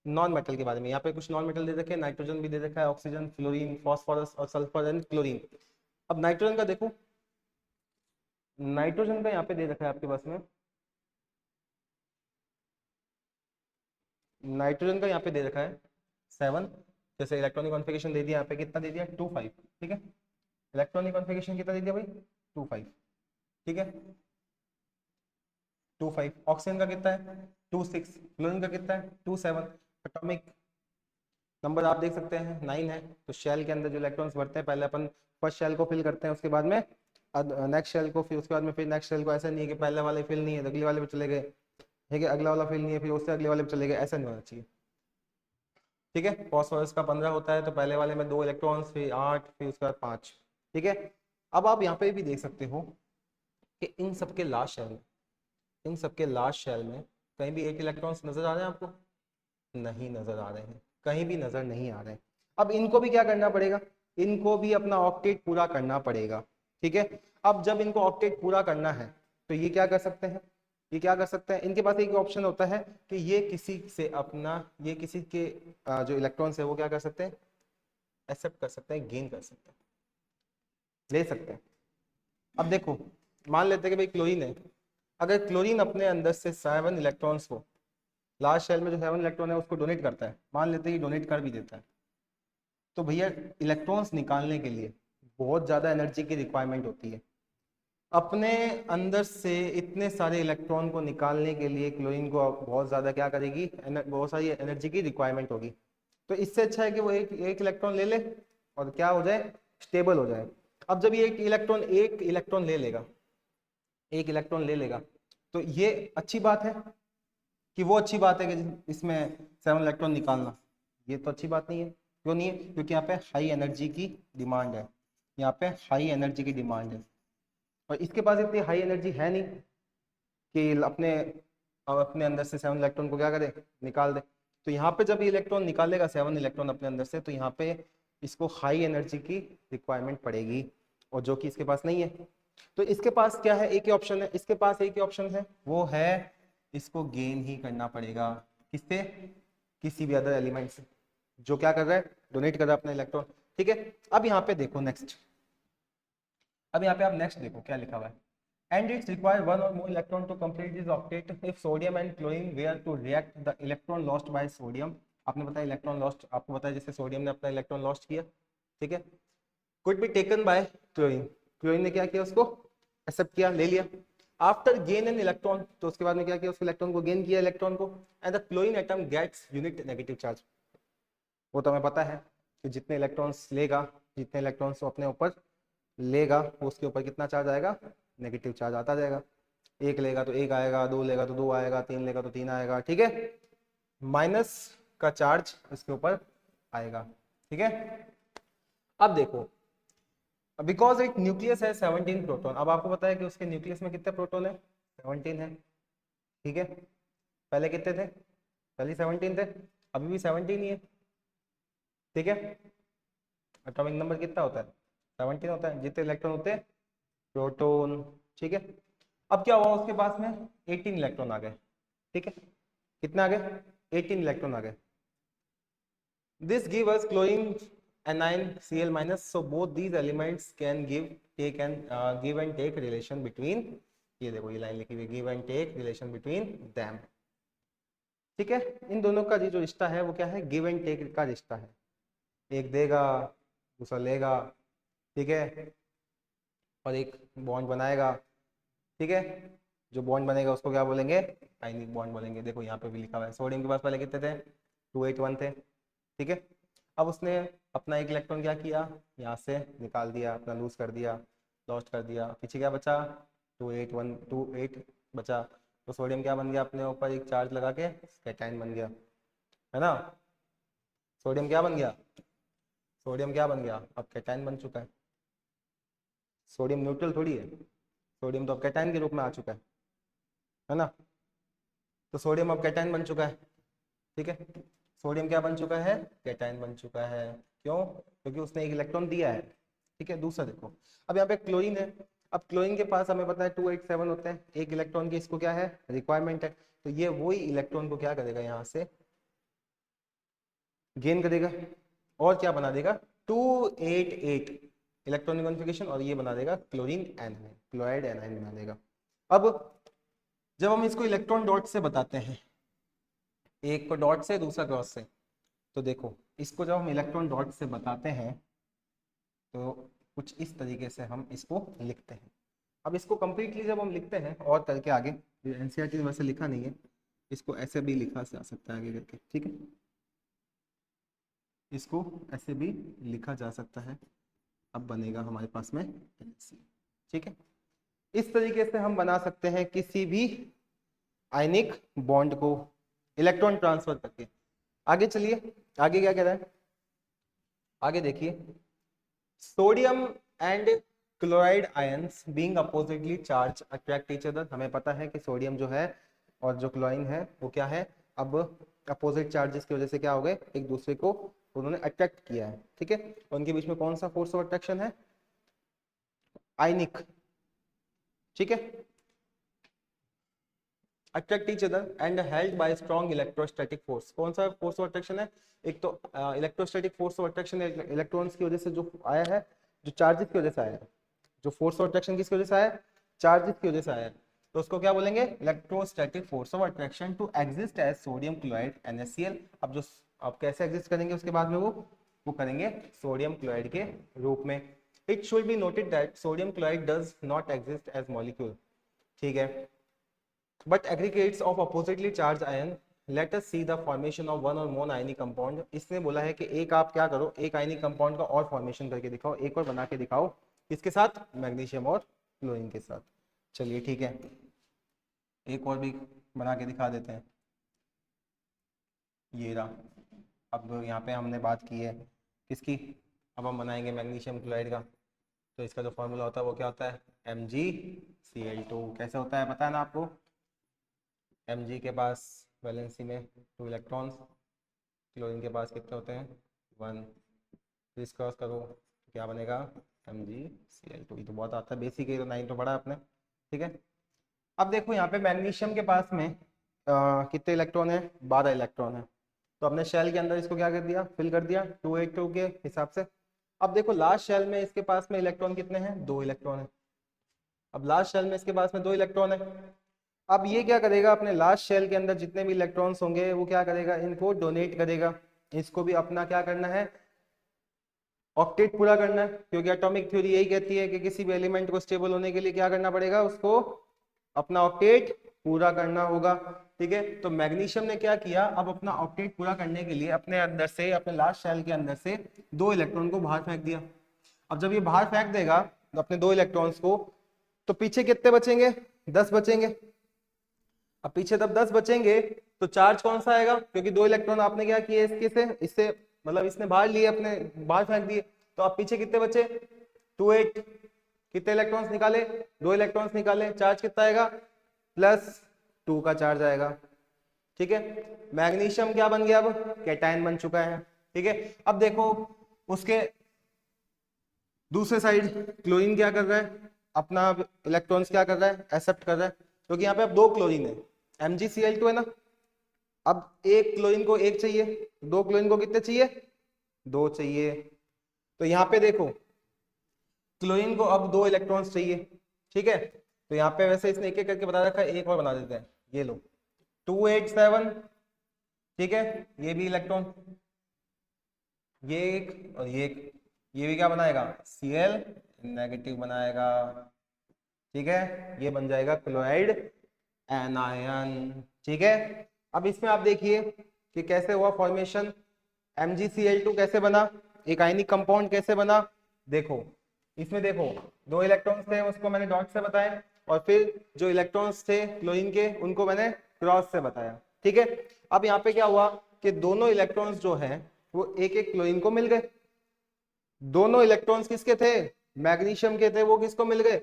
नॉन मेटल के बारे में। यहाँ पे कुछ नॉन मेटल दे रखे हैं, नाइट्रोजन भी दे रखा है, ऑक्सीजन, फ्लोरीन, फॉस्फोरस और सल्फर एंड क्लोरीन। अब नाइट्रोजन का देखो, नाइट्रोजन का यहाँ पे दे रखा है आपके पास में, नाइट्रोजन का यहाँ पे दे रखा है 7, जैसे इलेक्ट्रॉनिक कॉन्फ़िगरेशन दे दिया यहाँ पे, कितना दे दिया 2 5। ठीक है, इलेक्ट्रॉनिक कॉन्फ़िगरेशन कितना दे दिया भाई 2 5। ठीक है, 2 5। ऑक्सीजन का कितना है 2 6, फ्लोरीन का कितना है 2 7। एटॉमिक नंबर आप देख सकते हैं 9 है। तो शेल के अंदर जो इलेक्ट्रॉन्स बढ़ते हैं, पहले अपन फर्स्ट शेल को फिल करते हैं, उसके बाद में नेक्स्ट शेल को, फिर उसके बाद में फिर नेक्स्ट शेल को। ऐसा नहीं है कि पहले वाले फिल नहीं है तो अगले वाले पे चले गए, ठीक है, अगला वाला फिल नहीं है फिर उससे अगले वाले पे चले गए, ऐसा नहीं होना चाहिए। ठीक है, फॉस्फोरस का 15 होता है तो पहले वाले में 2 इलेक्ट्रॉन्स, फिर 8, फिर उसके बाद 5। ठीक है, अब आप यहाँ पे भी देख सकते हो कि इन सबके लास्ट शेल में, इन सबके लास्ट शेल में कहीं भी 8 इलेक्ट्रॉन्स नजर आ रहे हैं आपको? नहीं नजर आ रहे हैं, कहीं भी नजर नहीं आ रहे हैं। अब इनको भी क्या करना पड़ेगा, इनको भी अपना ऑक्टेट पूरा करना पड़ेगा। ठीक है, अब जब इनको ऑक्टेट पूरा करना है तो ये क्या कर सकते हैं, ये क्या कर सकते हैं, इनके पास एक ऑप्शन होता है कि ये किसी से अपना, ये किसी के जो इलेक्ट्रॉन्स है वो क्या कर सकते हैं, एक्सेप्ट कर सकते हैं, गेन कर सकते हैं, ले सकते हैं। अब देखो, मान लेते हैं कि भाई क्लोरीन है, अगर क्लोरीन अपने अंदर से 7 इलेक्ट्रॉन्स को, लास्ट शेल में जो 7 इलेक्ट्रॉन है उसको डोनेट करता है, मान लेते हैं कि डोनेट कर भी देता है, तो भैया इलेक्ट्रॉन्स निकालने के लिए बहुत ज़्यादा एनर्जी की रिक्वायरमेंट होती है। अपने अंदर से इतने सारे इलेक्ट्रॉन को निकालने के लिए क्लोरीन को बहुत ज़्यादा क्या करेगी, बहुत सारी एनर्जी की रिक्वायरमेंट होगी। तो इससे अच्छा है कि वो एक इलेक्ट्रॉन ले ले और क्या हो जाए, स्टेबल हो जाए। अब जब ये एक इलेक्ट्रॉन ले लेगा, एक इलेक्ट्रॉन ले लेगा, तो ये अच्छी बात है कि वो अच्छी बात है कि इसमें 7 इलेक्ट्रॉन निकालना, ये तो अच्छी बात नहीं है। क्यों नहीं है, क्योंकि यहाँ पे हाई एनर्जी की डिमांड है, यहाँ पे हाई एनर्जी की डिमांड है, और इसके पास इतनी हाई एनर्जी है नहीं कि अपने अपने अंदर से 7 इलेक्ट्रॉन को क्या करे, निकाल दे। तो यहाँ पे जब ये इलेक्ट्रॉन निकालेगा 7 इलेक्ट्रॉन अपने अंदर से, तो यहाँ पे इसको हाई एनर्जी की रिक्वायरमेंट पड़ेगी, और जो कि इसके पास नहीं है। तो इसके पास क्या है, एक ही ऑप्शन है, इसके पास एक ही ऑप्शन है, वो है इसको गेन ही करना पड़ेगा। किससे, किसी भी अदर एलिमेंट से जो क्या कर रहा है, डोनेट कर रहा है अपना इलेक्ट्रॉन। ठीक है, अब यहाँ पे देखो नेक्स्ट, अब यहाँ पे आप नेक्स्ट देखो क्या लिखा हुआ है, and it's require one or more electron to complete this octet if sodium and chlorine were to react the electron lost by sodium। आपने बताया इलेक्ट्रॉन लॉस्ट, आपको बताया जैसे सोडियम ने अपना इलेक्ट्रॉन लॉस्ट किया, ठीक है, could be taken by chlorine, chlorine ने क्या किया, उसको एक्सेप्ट किया, ले लिया। आफ्टर गेन एन इलेक्ट्रॉन, तो उसके बाद में क्या किया, उस इलेक्ट्रॉन को गेन किया, इलेक्ट्रॉन को, and the chlorine atom gets unit negative charge. वो तो हमें पता है कि जितने इलेक्ट्रॉन्स लेगा, जितने इलेक्ट्रॉन्स अपने ऊपर लेगा, उसके ऊपर कितना चार्ज आएगा, नेगेटिव चार्ज आता जाएगा। एक लेगा तो एक आएगा, 2 लेगा तो 2 आएगा, 3 लेगा तो 3 आएगा। ठीक है, माइनस का चार्ज इसके ऊपर आएगा। ठीक है, अब देखो, बिकॉज एक न्यूक्लियस है 17 प्रोटॉन, अब आपको पता है कि उसके न्यूक्लियस में कितने प्रोटॉन है, 17 है। ठीक है, पहले कितने थे, पहले 17 थे, अभी भी 17 ही है। ठीक है, एटॉमिक नंबर कितना होता है, 17 होता है, जितने इलेक्ट्रॉन होते हैं प्रोटॉन। ठीक है, अब क्या हुआ, उसके पास में 18 इलेक्ट्रॉन आ गए। ठीक है, कितना आ गए, 18 इलेक्ट्रॉन आ गए। This give us chlorine anion Cl minus, so both these elements can give and take relation between, ये देखो ये लाइन लिखी हुई, give and take relation between them। ठीक है, इन दोनों का जो रिश्ता है वो क्या है, गिव एंड टेक का रिश्ता है, एक देगा दूसरा लेगा। ठीक है, और एक बॉन्ड बनाएगा। ठीक है, जो बॉन्ड बनेगा उसको क्या बोलेंगे, आयनिक बॉन्ड बोलेंगे। देखो यहाँ पे भी लिखा हुआ है, सोडियम के पास पहले कितने थे, 281 थे। ठीक है, अब उसने अपना एक इलेक्ट्रॉन क्या किया, यहाँ से निकाल दिया, अपना लूज कर दिया, लॉस्ट कर दिया, पीछे क्या बचा, 2 8 बचा। तो सोडियम क्या बन गया, अपने ऊपर एक चार्ज लगा के कैटायन बन गया, है ना। सोडियम क्या बन गया, सोडियम क्या बन गया, अब कैटायन बन चुका है। सोडियम न्यूट्रल थोड़ी है, सोडियम तो अब कैटायन के रूप में आ चुका है ना। तो सोडियम अब कैटायन बन चुका है, ठीक है। सोडियम क्या बन चुका है, कैटायन बन चुका है। क्यों, क्योंकि उसने एक इलेक्ट्रॉन दिया है, ठीक है। दूसरा देखो, अब यहाँ पे क्लोरीन है। अब क्लोरीन के पास हमें पता है 287 होते हैं, एक इलेक्ट्रॉन की इसको क्या है, रिक्वायरमेंट है। तो ये वही इलेक्ट्रॉन को क्या करेगा, यहाँ से गेन करेगा और क्या बना देगा, 288 इलेक्ट्रॉनिक कॉन्फ़िगरेशन, और ये बना देगा क्लोरीन एनाइन, क्लोराइड एनाइन बना देगा। अब जब हम इसको इलेक्ट्रॉन डॉट से बताते हैं, एक को डॉट से दूसरा क्रॉस से, तो देखो इसको जब हम इलेक्ट्रॉन डॉट से बताते हैं तो कुछ इस तरीके से हम इसको लिखते हैं। अब इसको कंप्लीटली जब हम लिखते हैं और करके आगे, एनसीईआरटी में वैसे लिखा नहीं है, इसको ऐसे भी लिखा जा सकता है आगे करके, ठीक है। इसको ऐसे भी लिखा जा सकता है, अब बनेगा हमारे पास में NC, ठीक है। इस तरीके से हम बना सकते हैं किसी भी आयनिक बॉन्ड को इलेक्ट्रॉन ट्रांसफर करके। आगे चलिए, आगे क्या कह रहा है, आगे देखिए, sodium and chloride ions being oppositely charge attract each other. हमें पता है कि सोडियम जो है और जो क्लोरीन है वो क्या है, अब अपोजिट चार्जेस की वजह से क्या हो गए, एक दूसरे को उन्होंने अट्रैक्ट किया है, ठीक है। उनके बीच में कौन सा फोर्स ऑफ अट्रैक्शन है, आयनिक, ठीक है। Attract each other and held by strong electrostatic force. कौन सा फोर्स ऑफ अट्रैक्शन है, एक तो electrostatic force of attraction electrons की वजह से जो आया है, जो चार्जेस की वजह से आया है। जो फोर्स ऑफ अट्रैक्शन किसकी वजह से आया है, चार्जेस की वजह से आया है। तो उसको क्या बोलेंगे, electrostatic force of attraction to exist as sodium chloride NaCl। अब जो अब कैसे एग्जिस्ट करेंगे उसके बाद में वो करेंगे सोडियम क्लोराइड के रूप में। It should be noted that sodium chloride does not exist as molecule, ठीक है, but aggregates of oppositely charged ion. Let us see the formation of one or more ionic compound. इसने बोला है कि एक आप क्या करो, एक आयनिक कंपाउंड का और फॉर्मेशन करके दिखाओ, एक और बना के दिखाओ, किसके साथ, मैग्नीशियम और क्लोरीन के साथ। चलिए ठीक है, एक और भी बना के दिखा देते हैं, ये रहा। अब यहाँ पे हमने बात की है किसकी, अब हम बनाएंगे मैग्नीशियम क्लोराइड का। तो इसका जो फॉर्मूला होता है वो क्या होता है, MgCl2। कैसे होता है पता है ना आपको, Mg के पास वैलेंसी में 2 इलेक्ट्रॉन्स, क्लोरीन के पास कितने होते हैं, 1। तो इस क्रॉस करो तो क्या बनेगा, MgCl2। ये तो बहुत आता है, बेसिक है, तो 9 तो पढ़ा आपने, ठीक है। अब देखो यहाँ पे मैग्नीशियम के पास में कितने इलेक्ट्रॉन है, 12 इलेक्ट्रॉन है। तो अपने शेल के अंदर इसको क्या कर दिया, फिल कर दिया 282 के हिसाब से। अब देखो लास्ट शेल में इसके पास में इलेक्ट्रॉन कितने हैं, 2 इलेक्ट्रॉन है। अब लास्ट शेल में इसके पास में 2 इलेक्ट्रॉन है। अब ये क्या करेगा, अपने लास्ट शेल के अंदर जितने भी इलेक्ट्रॉन्स होंगे वो क्या करेगा, इनको डोनेट करेगा। इसको भी अपना क्या करना है, ऑक्टेट पूरा करना है, क्योंकि एटॉमिक थ्योरी यही कहती है कि किसी भी एलिमेंट को स्टेबल होने के लिए क्या करना पड़ेगा, उसको अपना ऑक्टेट पूरा करना होगा, ठीक है। तो मैग्नीशियम ने क्या किया, अब अपना ऑक्टेट पूरा करने के लिए अपने अंदर से, अपने लास्ट शेल के अंदर से 2 इलेक्ट्रॉन को बाहर फेंक दिया। अब जब ये बाहर फेंक देगा अपने 2 इलेक्ट्रॉन्स को, तो पीछे कितने बचेंगे, 10 बचेंगे। अब पीछे तब 10 बचेंगे तो चार्ज कौन सा आएगा, क्योंकि 2 इलेक्ट्रॉन आपने क्या किए इसके से, इससे मतलब इसने बाहर लिए, अपने बाहर फेंक दिए। तो अब पीछे कितने बचे, 28। कितने इलेक्ट्रॉन्स निकाले, 2 इलेक्ट्रॉन्स निकाले, चार्ज कितना आएगा, +2 का चार्ज आएगा, ठीक है। मैग्नीशियम क्या बन गया, अब कैटायन बन चुका है, ठीक है। अब देखो उसके दूसरे साइड क्लोरीन क्या कर रहा है, अपना इलेक्ट्रॉन्स क्या कर रहा है, एक्सेप्ट कर रहा है, क्योंकि यहाँ पे अब 2 क्लोरीन है, MgCl2 है ना। अब एक क्लोरीन को एक चाहिए, 2 क्लोरीन को कितने चाहिए, 2 चाहिए। तो यहाँ पे देखो क्लोरीन को अब 2 इलेक्ट्रॉन्स चाहिए, ठीक है। तो यहाँ पे वैसे इसने एक एक करके बता रखा है, एक और बना देते हैं, ये लो 287, ठीक है। ये भी इलेक्ट्रॉन, ये एक और ये एक, ये भी क्या बनाएगा, Cl नेगेटिव बनाएगा, ठीक है। ये बन जाएगा क्लोराइड एनायन, ठीक है। अब इसमें आप देखिए कि कैसे हुआ फॉर्मेशन, MgCl2 कैसे बना, एक आयनिक कंपाउंड कैसे बना, देखो इसमें देखो 2 इलेक्ट्रॉन्स थे उसको मैंने डॉट से बताया, और फिर जो इलेक्ट्रॉन्स थे क्लोरीन के उनको मैंने क्रॉस से बताया, ठीक है। अब यहाँ पे क्या हुआ कि दोनों इलेक्ट्रॉन्स जो है वो एक एक क्लोरीन को मिल गए। दोनों इलेक्ट्रॉन्स किसके थे, मैग्नीशियम के थे, वो किसको मिल गए,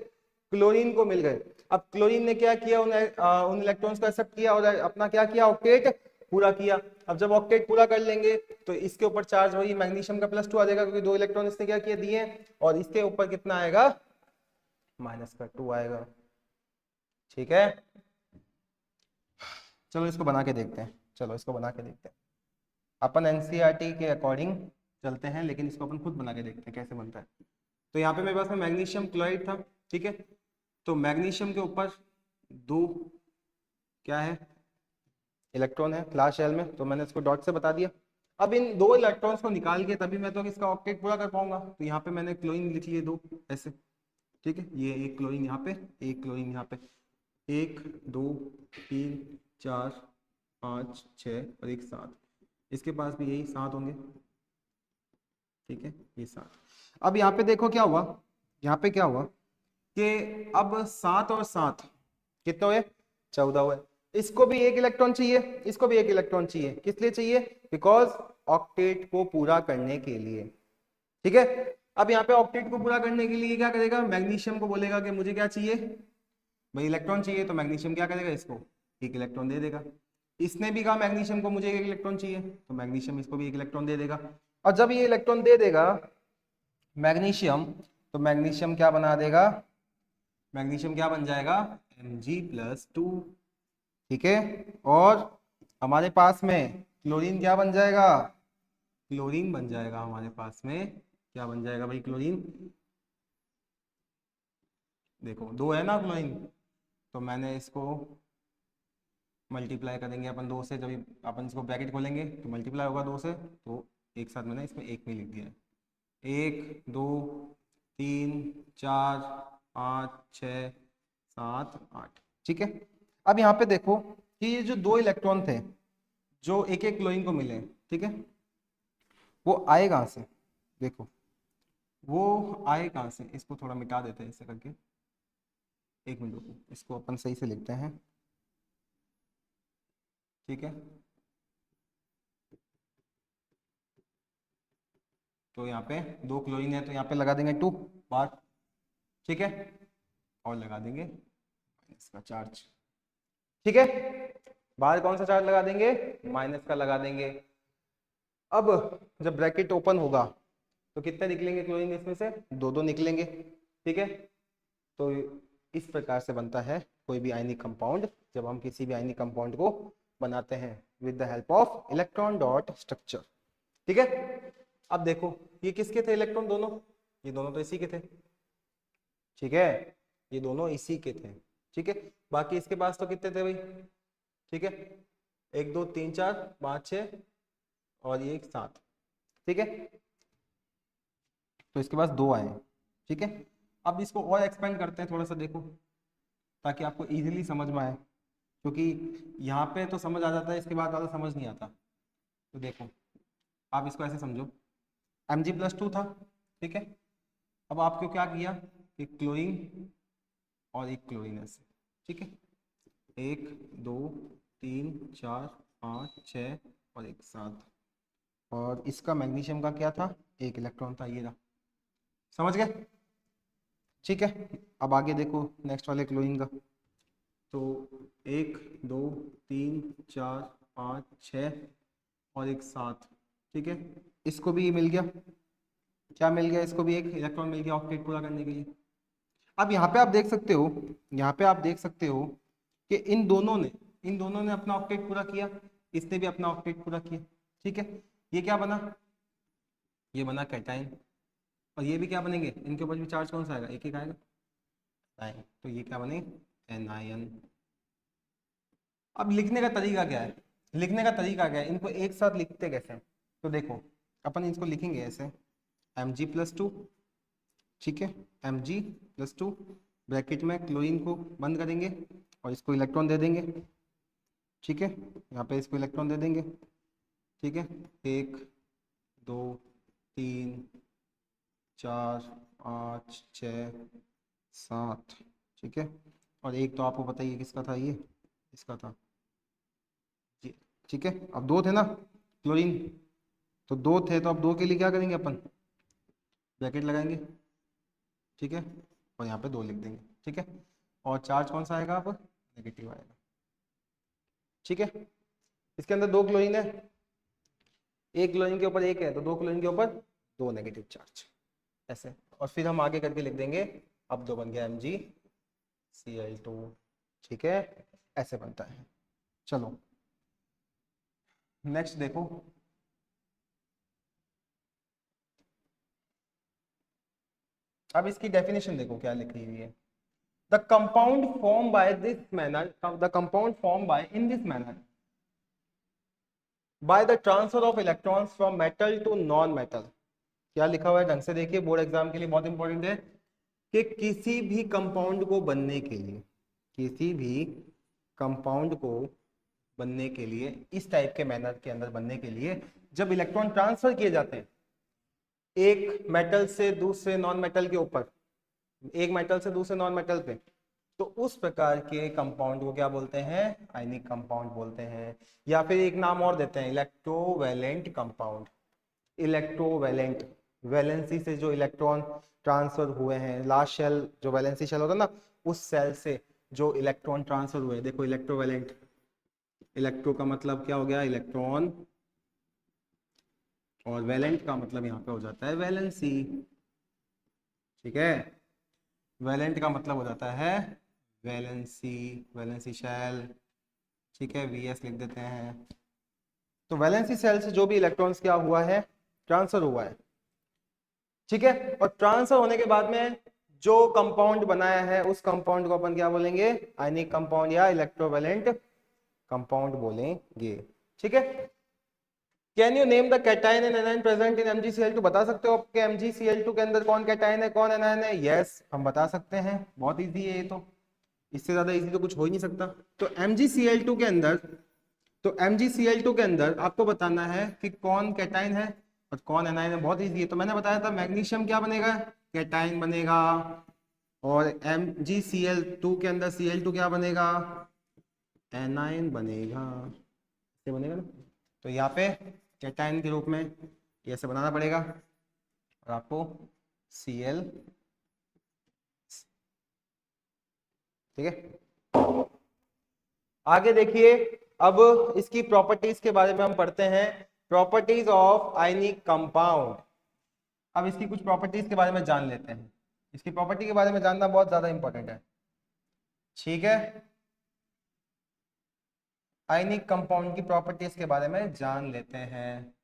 क्लोरीन को मिल गए। अब क्लोरीन ने क्या किया, उन इलेक्ट्रॉन्स को एक्सेप्ट किया और अपना क्या किया, ऑक्टेट पूरा किया। अब जब ऑक्टेट पूरा कर लेंगे तो इसके ऊपर चार्ज वही मैग्नीशियम का +2 आ जाएगा, क्योंकि 2 इलेक्ट्रॉन इसने क्या किए, दिए, और इसके ऊपर कितना आएगा, -2 आएगा, ठीक है। चलो इसको बना के देखते हैं, चलो इसको बना के देखते हैं। अपन एनसीईआरटी के अकॉर्डिंग चलते हैं, लेकिन इसको अपन खुद बना के देखते हैं कैसे बनता है। तो यहाँ पे मेरे पास में मैग्नीशियम क्लोराइड था, ठीक है। तो मैग्नीशियम के ऊपर 2 क्या है, इलेक्ट्रॉन है क्लास शेल में, तो मैंने इसको डॉट से बता दिया। अब इन 2 इलेक्ट्रॉन्स को निकाल के तभी मैं तो इसका ऑक्टेट पूरा कर पाऊंगा। तो यहाँ पे मैंने क्लोरीन लिख लिए 2 ऐसे, ठीक है। ये एक क्लोरीन यहाँ पे, एक क्लोरीन यहाँ पे, 1 2 3 4 5 6 और एक 7, इसके पास भी यही 7 होंगे, ठीक है, ये 7। अब यहाँ पे देखो क्या हुआ, यहाँ पे क्या हुआ कि अब 7 और 7 कितने हुए, 14 हुए। इसको भी एक इलेक्ट्रॉन चाहिए, इसको भी एक इलेक्ट्रॉन चाहिए, किस लिए चाहिए, बिकॉज ऑक्टेट को पूरा करने के लिए, ठीक है। अब यहाँ पे ऑक्टेट को पूरा करने के लिए क्या करेगा, मैग्नीशियम को बोलेगा कि मुझे क्या चाहिए, भाई इलेक्ट्रॉन चाहिए, तो मैग्नीशियम क्या करेगा, इसको एक इलेक्ट्रॉन दे देगा। इसने भी कहा मैग्नीशियम को मुझे एक इलेक्ट्रॉन चाहिए, तो मैग्नीशियम इसको भी एक इलेक्ट्रॉन दे देगा। और जब ये इलेक्ट्रॉन दे देगा मैग्नीशियम, तो मैग्नीशियम क्या बना देगा, मैग्नीशियम क्या बन जाएगा, Mg+2, ठीक है। और हमारे पास में क्लोरीन क्या बन जाएगा, क्लोरीन बन जाएगा हमारे पास में, क्या बन जाएगा भाई, क्लोरीन। देखो 2 है ना क्लोरीन, तो मैंने इसको मल्टीप्लाई करेंगे अपन 2 से, जब अपन इसको ब्रैकेट खोलेंगे तो मल्टीप्लाई होगा 2 से, तो एक साथ मैंने इसमें 1 में लिख दिया है। 1 2 3 4 5 6 7 8, ठीक है। अब यहाँ पे देखो कि ये जो 2 इलेक्ट्रॉन थे जो एक एक क्लोरीन को मिले, ठीक है, वो आए कहाँ से, देखो वो आए कहाँ से, इसको थोड़ा मिटा देते हैं ऐसे करके, 1 मिनट रुको, इसको अपन सही से लिखते हैं, ठीक है। तो यहाँ पे 2 क्लोरीन है, तो यहाँ पे लगा देंगे 2 बार, ठीक है, और लगा देंगे इसका चार्ज, ठीक है। बाहर कौन सा चार्ज लगा देंगे, माइनस का लगा देंगे। अब जब ब्रैकेट ओपन होगा तो कितने निकलेंगे क्लोरीन, इसमें से 2 निकलेंगे, ठीक है। तो इस प्रकार से बनता है कोई भी आयनिक कंपाउंड, जब हम किसी भी आयनिक कंपाउंड को बनाते हैं with the help of electron dot structure, ठीक है। अब देखो ये किसके थे इलेक्ट्रॉन, दोनों, ये दोनों तो इसी के थे, ठीक है, ये दोनों इसी के थे, ठीक है। बाकी इसके पास तो कितने थे भाई, ठीक है, 1 2 3 4 5 6 और ये 7, ठीक है। तो इसके पास 2 आए, ठीक है। अब इसको और एक्सपेंड करते हैं थोड़ा सा, देखो ताकि आपको इजीली समझ में आए, क्योंकि यहाँ पे तो समझ आ जाता है, इसके बाद ज़्यादा समझ नहीं आता। तो देखो आप इसको ऐसे समझो, Mg+2 था, ठीक है। अब आपको क्या किया कि क्लोरीन और एक क्लोरीन ऐसे, ठीक है, 1 2 3 4 5 6 और एक 7, और इसका मैग्नीशियम का क्या था, एक इलेक्ट्रॉन था, ये रहा, समझ गए, ठीक है। अब आगे देखो नेक्स्ट वाले क्लोरीन का, तो 1 2 3 4 5 6 और एक 7, ठीक है। इसको भी मिल गया, क्या मिल गया, इसको भी एक इलेक्ट्रॉन मिल गया ऑक्टेट पूरा करने के लिए। अब यहाँ पे आप देख सकते हो, यहाँ पे आप देख सकते हो कि इन दोनों ने अपना ऑक्टेट पूरा किया, इसने भी अपना ऑक्टेट पूरा किया, ठीक है। ये क्या बना, ये बना कैटाइन, और ये भी क्या बनेंगे, इनके ऊपर भी चार्ज कौन सा आएगा, एक आएगा, नाइन, तो ये क्या बने, एनायन। अब लिखने का तरीका क्या है, लिखने का तरीका क्या है, इनको एक साथ लिखते कैसे हैं? तो देखो अपन इसको लिखेंगे ऐसे, Mg+2, ठीक है, Mg+2 ब्रैकेट में क्लोरीन को बंद करेंगे और इसको इलेक्ट्रॉन दे देंगे, ठीक है, यहाँ पे इसको इलेक्ट्रॉन दे देंगे, ठीक है, 1 2 3 4 5 6 7, ठीक है। और एक तो आपको पता ही है किसका था, ये इसका था ये, ठीक है। अब दो थे ना क्लोरीन, तो दो थे, तो अब दो के लिए क्या करेंगे अपन, ब्रैकेट लगाएंगे, ठीक है, और यहाँ पे दो लिख देंगे, ठीक है। और चार्ज कौन सा आएगा, अब नेगेटिव आएगा, ठीक है। इसके अंदर दो क्लोरीन है, एक क्लोरीन के ऊपर एक है, तो दो क्लोरीन के ऊपर दो नेगेटिव चार्ज, ऐसे। और फिर हम आगे करके लिख देंगे, अब दो बन गया MgCl2, ठीक है, ऐसे बनता है। चलो नेक्स्ट देखो, अब इसकी डेफिनेशन देखो क्या लिख रही है। The compound form by this manner, the compound form by in this manner by the transfer of electrons from metal to non metal. क्या लिखा हुआ है ढंग से देखिए, बोर्ड एग्जाम के लिए बहुत इंपॉर्टेंट है कि किसी भी कंपाउंड को बनने के लिए, किसी भी कंपाउंड को बनने के लिए, इस टाइप के मैनर के अंदर बनने के लिए, जब इलेक्ट्रॉन ट्रांसफर किए जाते हैं एक मेटल से दूसरे नॉन मेटल के ऊपर, एक मेटल से दूसरे नॉन मेटल पे, तो उस प्रकार के कंपाउंड को क्या बोलते हैं, आयनिक कंपाउंड बोलते हैं। या फिर एक नाम और देते हैं, इलेक्ट्रोवैलेंट कंपाउंड। इलेक्ट्रोवैलेंट, वैलेंसी से जो इलेक्ट्रॉन ट्रांसफर हुए हैं, लास्ट शेल जो वैलेंसी शेल होता है ना, उस सेल से जो इलेक्ट्रॉन ट्रांसफर हुए, देखो इलेक्ट्रोवैलेंट, इलेक्ट्रो का मतलब क्या हो गया, इलेक्ट्रॉन, और वैलेंट का मतलब यहाँ पे हो जाता है वैलेंसी, ठीक है। वैलेंट का मतलब हो जाता है वैलेंसी, वैलेंसी शेल, ठीक है, VS लिख देते हैं। तो वैलेंसी सेल से जो भी इलेक्ट्रॉन्स क्या हुआ है, ट्रांसफर हुआ है, ठीक है। और ट्रांसफर होने के बाद में जो कंपाउंड बनाया है, उस कंपाउंड को अपन क्या बोलेंगे, आयनिक कंपाउंड या इलेक्ट्रोवैलेंट कंपाउंड बोलेंगे, ठीक है। Can you name the cation and anion present in MgCl2, बता सकते हो कि MgCl2 के अंदर कौन कैटायन है कौन एनायन है? यस, हम बता सकते हैं, बहुत इजी है ये तो, इससे ज्यादा इजी तो कुछ हो ही नहीं सकता। तो MgCl2 के अंदर, तो MgCl2 के अंदर आपको बताना है कि कौन कैटायन है और कौन एनायन है, बहुत इजी है। तो मैंने बताया था मैग्नीशियम क्या बनेगा, कैटायन बनेगा, और MgCl2 के अंदर Cl2 क्या बनेगा, एनायन बनेगा, ये बनेगा ना। तो यहाँ पे कैटायन के रूप में ये ऐसे बनाना पड़ेगा, और आपको Cl, ठीक है। आगे देखिए, अब इसकी प्रॉपर्टीज के बारे में हम पढ़ते हैं, प्रॉपर्टीज ऑफ आयनिक कंपाउंड। अब इसकी कुछ प्रॉपर्टीज के बारे में जान लेते हैं, इसकी प्रॉपर्टी के बारे में जानना बहुत ज्यादा इंपॉर्टेंट है, ठीक है। आयनिक कंपाउंड की प्रॉपर्टीज के बारे में जान लेते हैं।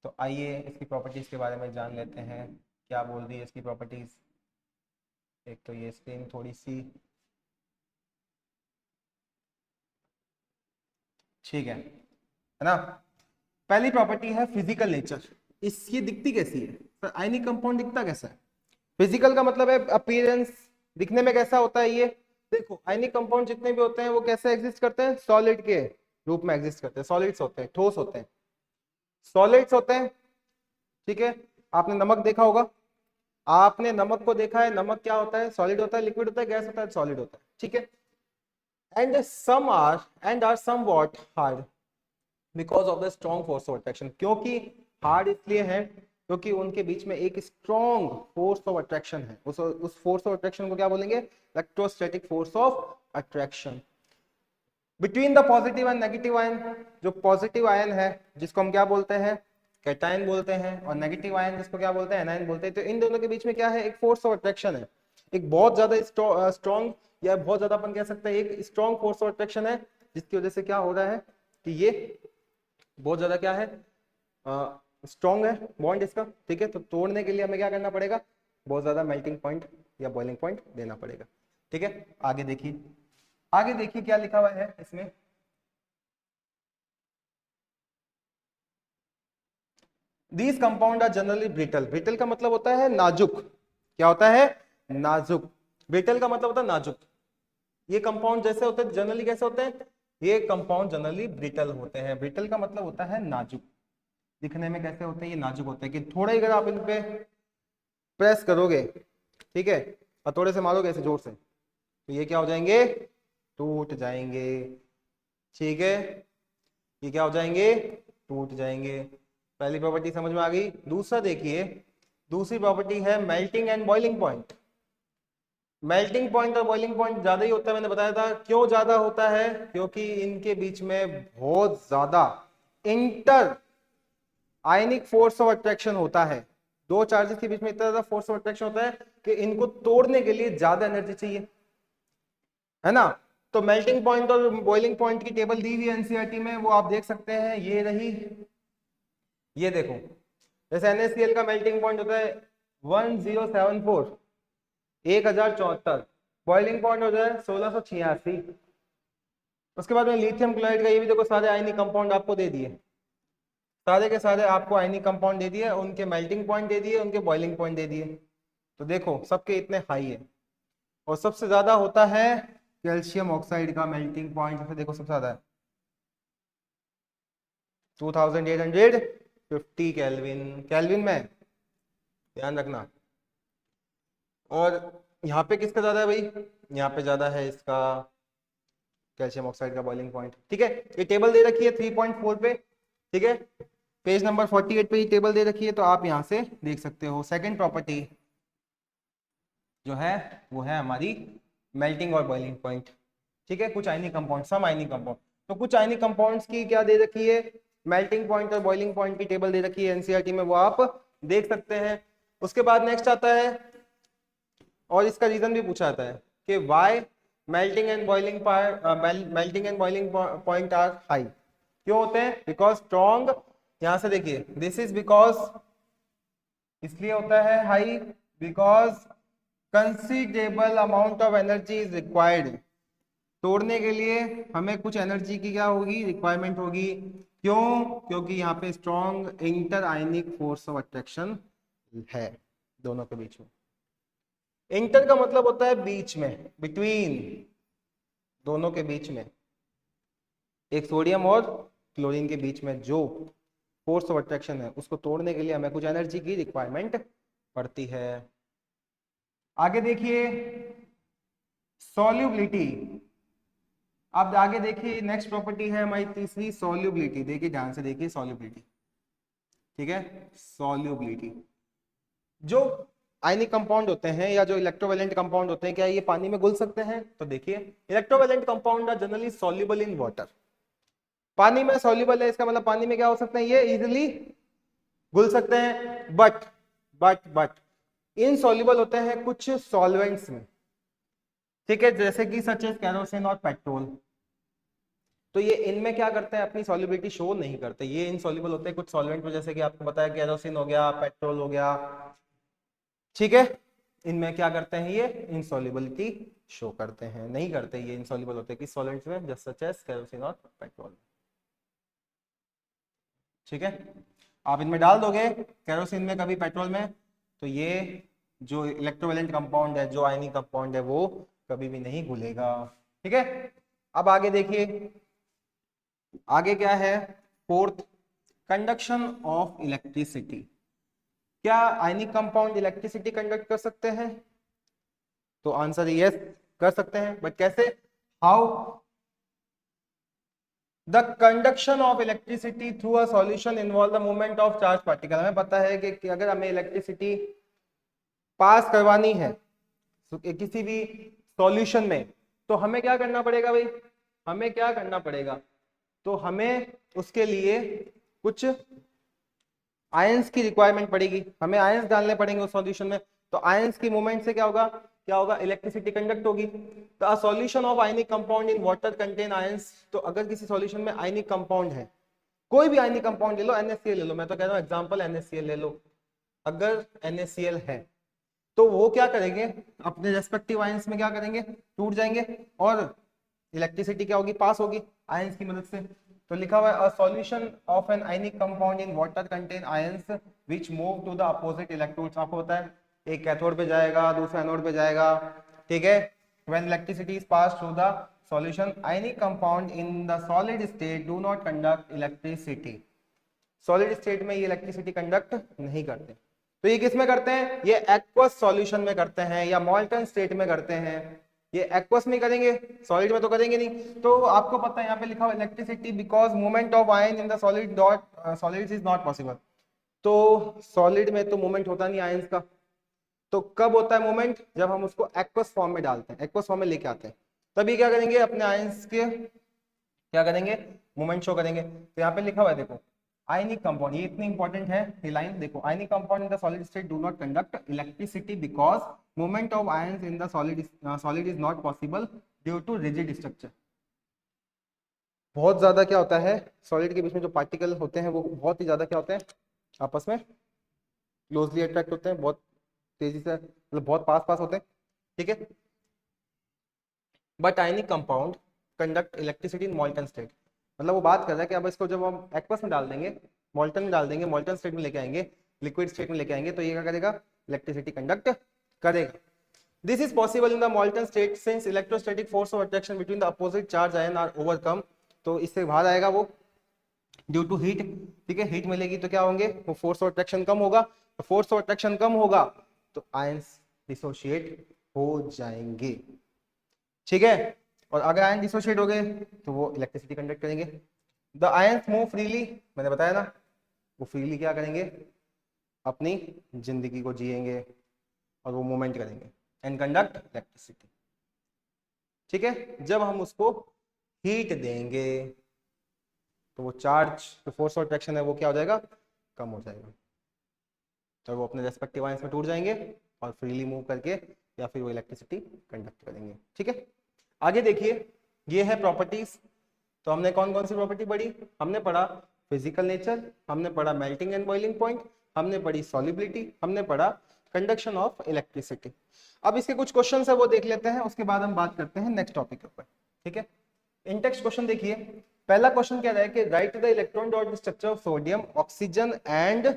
तो आइए इसकी प्रॉपर्टीज के बारे में जान लेते हैं, क्या बोल रही है इसकी प्रॉपर्टीज। एक तो ये स्क्रीन थोड़ी सी, ठीक है ना। पहली प्रॉपर्टी है फिजिकल नेचर। इसकी दिखती कैसी है, तो आयनिक कंपाउंड दिखता कैसा है, फिजिकल का मतलब है अपीयरेंस, दिखने में कैसा होता है ये। देखो आयनिक कंपाउंड जितने भी होते हैं वो कैसे एग्जिस्ट करते हैं, सॉलिड के रूप में एग्जिस्ट करते हैं, सॉलिड्स होते हैं, ठोस होते हैं, सॉलिड्स होते हैं, ठीक है। आपने नमक देखा होगा, आपने नमक को देखा है, नमक क्या होता है, सॉलिड होता है, लिक्विड होता है, गैस होता है, सॉलिड होता है, ठीक है। And are somewhat hard because of the strong force of attraction. क्योंकि हार्ड इसलिए है क्योंकि उनके बीच में एक स्ट्रॉन्ग फोर्स ऑफ अट्रैक्शन है। उस फोर्स ऑफ अट्रैक्शन को क्या बोलेंगे, electrostatic force of attraction between the positive and negative ion. जो पॉजिटिव आयन है जिसको हम क्या बोलते हैं, कैटायन बोलते हैं, और नेगेटिव आयन जिसको क्या बोलते हैं, एनायन बोलते हैं। तो इन दोनों के बीच में क्या है, एक फोर्स ऑफ अट्रैक्शन है, एक बहुत ज्यादा स्ट्रॉन्ग, या बहुत ज्यादा अपन कह सकते हैं एक स्ट्रॉन्ग फोर्स ऑफ अट्रैक्शन है, जिसकी वजह से क्या हो रहा है कि ये बहुत ज्यादा क्या है, स्ट्रॉन्ग है बॉन्ड इसका, ठीक है। तो तोड़ने के लिए हमें क्या करना पड़ेगा, बहुत ज्यादा मेल्टिंग पॉइंट या बॉइलिंग पॉइंट देना पड़ेगा, ठीक है। आगे देखिए, आगे देखिए क्या लिखा हुआ है इसमें, these compound are generally brittle. Brittle का मतलब होता है नाजुक, क्या होता है, नाजुक। ब्रिटल का मतलब होता है नाजुक। ये कंपाउंड जैसे होते हैं जनरली कैसे होते हैं, ये कंपाउंड जनरली ब्रिटल होते हैं। ब्रिटल का मतलब होता है नाजुक, दिखने में कैसे होते हैं, ये नाजुक होते हैं कि थोड़ा ही अगर आप इन पे प्रेस करोगे, ठीक है, और थोड़े से मारोगे ऐसे जोर से, तो ये क्या हो जाएंगे, टूट जाएंगे। ठीक है, ये क्या हो जाएंगे, टूट जाएंगे। पहली प्रॉपर्टी समझ में आ गई। दूसरा देखिए, दूसरी प्रॉपर्टी है melting and boiling point. Melting point और बॉइलिंग पॉइंट ज्यादा ही होता है, मैंने बताया था। क्यों ज्यादा होता है, क्योंकि इनके बीच में बहुत ज्यादा inter ionic force of attraction होता है। दो चार्जेस के बीच में इतना ज्यादा फोर्स ऑफ अट्रैक्शन होता है कि इनको तोड़ने के लिए ज्यादा एनर्जी चाहिए, है ना। तो मेल्टिंग पॉइंट और बॉइलिंग पॉइंट की टेबल दी हुई है एनसीईआरटी में, वो आप देख सकते हैं, ये रही। ये देखो, जैसे NaCl का मेल्टिंग पॉइंट होता है 1074, 1074। बॉइलिंग पॉइंट होता है 1686। उसके बाद में लिथियम क्लोराइड का ये भी देखो, सारे आयनिक कंपाउंड आपको दे दिए, सारे के सारे आपको आयनिक कंपाउंड दे दिए, उनके मेल्टिंग पॉइंट दे दिए, उनके बॉइलिंग पॉइंट दे दिए। तो देखो सबके इतने हाई है। और सबसे ज्यादा होता है कैल्शियम ऑक्साइड का मेल्टिंग पॉइंट, जैसे देखो सबसे ज्यादा है 2850 केल्विन, केल्विन में ध्यान रखना। और यहाँ पे किसका ज्यादा है भाई, यहाँ पे ज्यादा है इसका कैल्शियम ऑक्साइड का बॉइलिंग पॉइंट। ठीक है, ये टेबल दे रखी है 3.4 पे, ठीक है, पेज नंबर 48 पे ये टेबल दे रखी है, तो आप यहाँ से देख सकते हो। सेकंड प्रॉपर्टी जो है वो है हमारी मेल्टिंग और बॉइलिंग पॉइंट। ठीक है, कुछ आयनिक कंपाउंड, सम आयनिक कंपाउंड, तो कुछ आयनिक कंपाउंड्स की क्या दे रखी है, मेल्टिंग पॉइंट और बॉइलिंग पॉइंट की टेबल दे रखी है एनसीईआरटी में, वो आप देख सकते हैं। उसके बाद नेक्स्ट आता है, और इसका रीजन भी पूछा जाता है कि why melting and boiling melting and boiling point are high, क्यों होते हैं, बिकॉज स्ट्रॉन्ग, यहां से देखिए, दिस इज बिकॉज, इसलिए होता है high because considerable amount of energy is required. तोड़ने के लिए हमें कुछ एनर्जी की क्या होगी, रिक्वायरमेंट होगी। क्यों, क्योंकि यहाँ पे strong inter ionic force of attraction है दोनों के बीच में। इंटर का मतलब होता है बीच में, बिटवीन, दोनों के बीच में, एक सोडियम और क्लोरीन के बीच में जो फोर्स ऑफ अट्रैक्शन है, उसको तोड़ने के लिए हमें कुछ एनर्जी की रिक्वायरमेंट पड़ती है। आगे देखिए, सॉल्युबिलिटी। अब आगे देखिए, नेक्स्ट प्रॉपर्टी है हमारी तीसरी, सॉल्युबिलिटी। देखिए ध्यान से देखिए, सॉल्युबिलिटी, ठीक है, सॉल्युबिलिटी। जो आयनिक कंपाउंड होते हैं या जो इलेक्ट्रोवैलेंट कंपाउंड होते हैं, क्या ये पानी में घुल सकते हैं, तो देखिए electrovalent compound are generally soluble in water. पानी में सॉल्युबल है, इसका मतलब पानी में क्या हो सकते हैं, ये इजीली घुल सकते हैं। बट इनसॉल्युबल होते हैं कुछ सॉल्वेंट्स में, ठीक है, जैसे कि सच एज केरोसिन और पेट्रोल। तो ये इनमें क्या करते हैं, अपनी सॉल्युबिलिटी शो नहीं करते, ये इनसॉल्युबल होते हैं कुछ सॉल्वेंट में, जैसे कि आपको बताया केरोसिन हो गया, पेट्रोल हो गया, ठीक है। इनमें क्या करते हैं, ये इनसॉल्युबिलिटी शो करते हैं, नहीं करते, ये इनसॉल्युबल होते हैं किस सॉल्वेंट्स में, जस्ट सच एज केरोसिन और पेट्रोल। ठीक है, आप इनमें डाल दोगे केरोसिन में, कभी पेट्रोल में, तो ये जो इलेक्ट्रोवैलेंट कंपाउंड है, जो आयनिक कंपाउंड है, वो कभी भी नहीं घुलेगा। ठीक है, अब आगे देखिए, आगे क्या है, फोर्थ, कंडक्शन ऑफ इलेक्ट्रिसिटी। क्या आयनिक कंपाउंड इलेक्ट्रिसिटी कंडक्ट कर सकते हैं, तो आंसर यस, कर सकते हैं, बट कैसे, how, the conduction of electricity through a solution involve the movement of charge particle. हमें पता है कि अगर हमें इलेक्ट्रिसिटी पास करवानी है किसी भी सॉल्यूशन में, तो हमें क्या करना पड़ेगा भाई, हमें क्या करना पड़ेगा, तो हमें उसके लिए कुछ आयंस की रिक्वायरमेंट पड़ेगी, हमें आयंस डालने पड़ेंगे उस सॉल्यूशन में। तो आयंस की मूवमेंट से क्या होगा, क्या होगा, इलेक्ट्रिसिटी कंडक्ट होगी। तो अ solution of ionic compound in water contain ions. तो अगर किसी सॉल्यूशन में आयनिक कंपाउंड है, कोई भी आयनिक कंपाउंड ले लो, NaCl ले लो, मैं तो कह रहा हूं एग्जांपल NaCl ले लो, अगर NaCl है, तो वो क्या करेंगे, अपने रेस्पेक्टिव आयंस में क्या करेंगे, टूट जाएंगे, और इलेक्ट्रिसिटी क्या होगी, पास होगी आयंस की मदद से। तो लिखा हुआ है a solution of an ionic compound in water contain ions which move to the opposite electrodes. आपको पता है, एक कैथोड पे जाएगा, दूसरा एनोड पे जाएगा, ठीक है। When electricity is pass through the solution, ionic compound in the solid state do not conduct electricity. Solid state में ये इलेक्ट्रिसिटी कंडक्ट नहीं करते। तो ये किस में करते हैं? ये एक्वस सॉल्यूशन में करते हैं या मॉल्टन स्टेट में करते हैं। ये एक्वस में करेंगे, सॉलिड में तो करेंगे नहीं। तो आपको पता है यहाँ पे लिखा हुआ electricity because movement of ion in the solid dot solid is not possible. तो सॉलिड में तो मूवमेंट होता नहीं आयंस का। तो कब होता है मूवमेंट? जब हम उसको एक्वस फॉर्म में डालते हैं, एक्वस फॉर्म में लेके आते हैं, तभी क्या करेंगे? अपने आयंस के क्या करेंगे? मूवमेंट शो करेंगे। तो यहाँ पे लिखा हुआ है देखो, आयनिक कंपाउंड, ये इतनी इंपॉर्टेंट है ये लाइन देखो, ionic compound in the solid state do not conduct electricity because movement of ions in the solid is not possible due to rigid structure. बहुत ज्यादा क्या होता है, सॉलिड के बीच में जो पार्टिकल होते हैं वो बहुत ही ज्यादा क्या होते हैं, आपस में क्लोजली अट्रैक्ट होते हैं, बहुत तेजी से, मतलब बहुत पास पास होते हैं, ठीक है। But ionic compound conduct electricity in मॉल्टन state. मतलब वो बात कर रहा है कि अब इसको जब हम एक्वस में डाल देंगे, मॉल्टन में डाल देंगे, मॉल्टन स्टेट में लेके आएंगे, लिक्विड स्टेट में लेके आएंगे, तो ये क्या करेगा? इलेक्ट्रिसिटी कंडक्ट करेगा। This is possible in the molten state since electrostatic force of attraction between the opposite charge ion are overcome. तो इससे बाहर आएगा वो ड्यू टू हीट, ठीक है। हीट मिलेगी तो क्या होंगे? वो फोर्स ऑफ अट्रैक्शन कम होगा, तो फोर्स ऑफ अट्रैक्शन कम होगा तो आयंस डिसोशिएट हो जाएंगे, ठीक है। और अगर आयन डिसोशिएट हो गए तो वो इलेक्ट्रिसिटी कंडक्ट करेंगे। द आयंस मूव फ्रीली, मैंने बताया ना, वो फ्रीली क्या करेंगे? अपनी जिंदगी को जिएंगे और वो मूवमेंट करेंगे एंड कंडक्ट इलेक्ट्रिसिटी, ठीक है। जब हम उसको हीट देंगे तो वो चार्ज, जो फोर्स ऑफ अट्रैक्शन है वो क्या हो जाएगा? कम हो जाएगा, तो वो अपने रेस्पेक्टिव आयंस में टूट जाएंगे और फ्रीली मूव करके या फिर वो इलेक्ट्रिसिटी कंडक्ट करेंगे, ठीक है। आगे देखिए, ये है प्रॉपर्टीज। तो हमने कौन कौन सी प्रॉपर्टी पढ़ी? हमने पढ़ा फिजिकल नेचर, हमने पढ़ा मेल्टिंग एंड बॉइलिंग पॉइंट, हमने पढ़ी सॉलिबिलिटी, हमने पढ़ा कंडक्शन ऑफ इलेक्ट्रिसिटी। अब इसके कुछ क्वेश्चन है वो देख लेते हैं, उसके बाद हम बात करते हैं नेक्स्ट टॉपिक के ऊपर, ठीक है। इन टेक्स्ट क्वेश्चन देखिए, पहला क्वेश्चन क्या है कि right the electron dot structure of sodium, oxygen and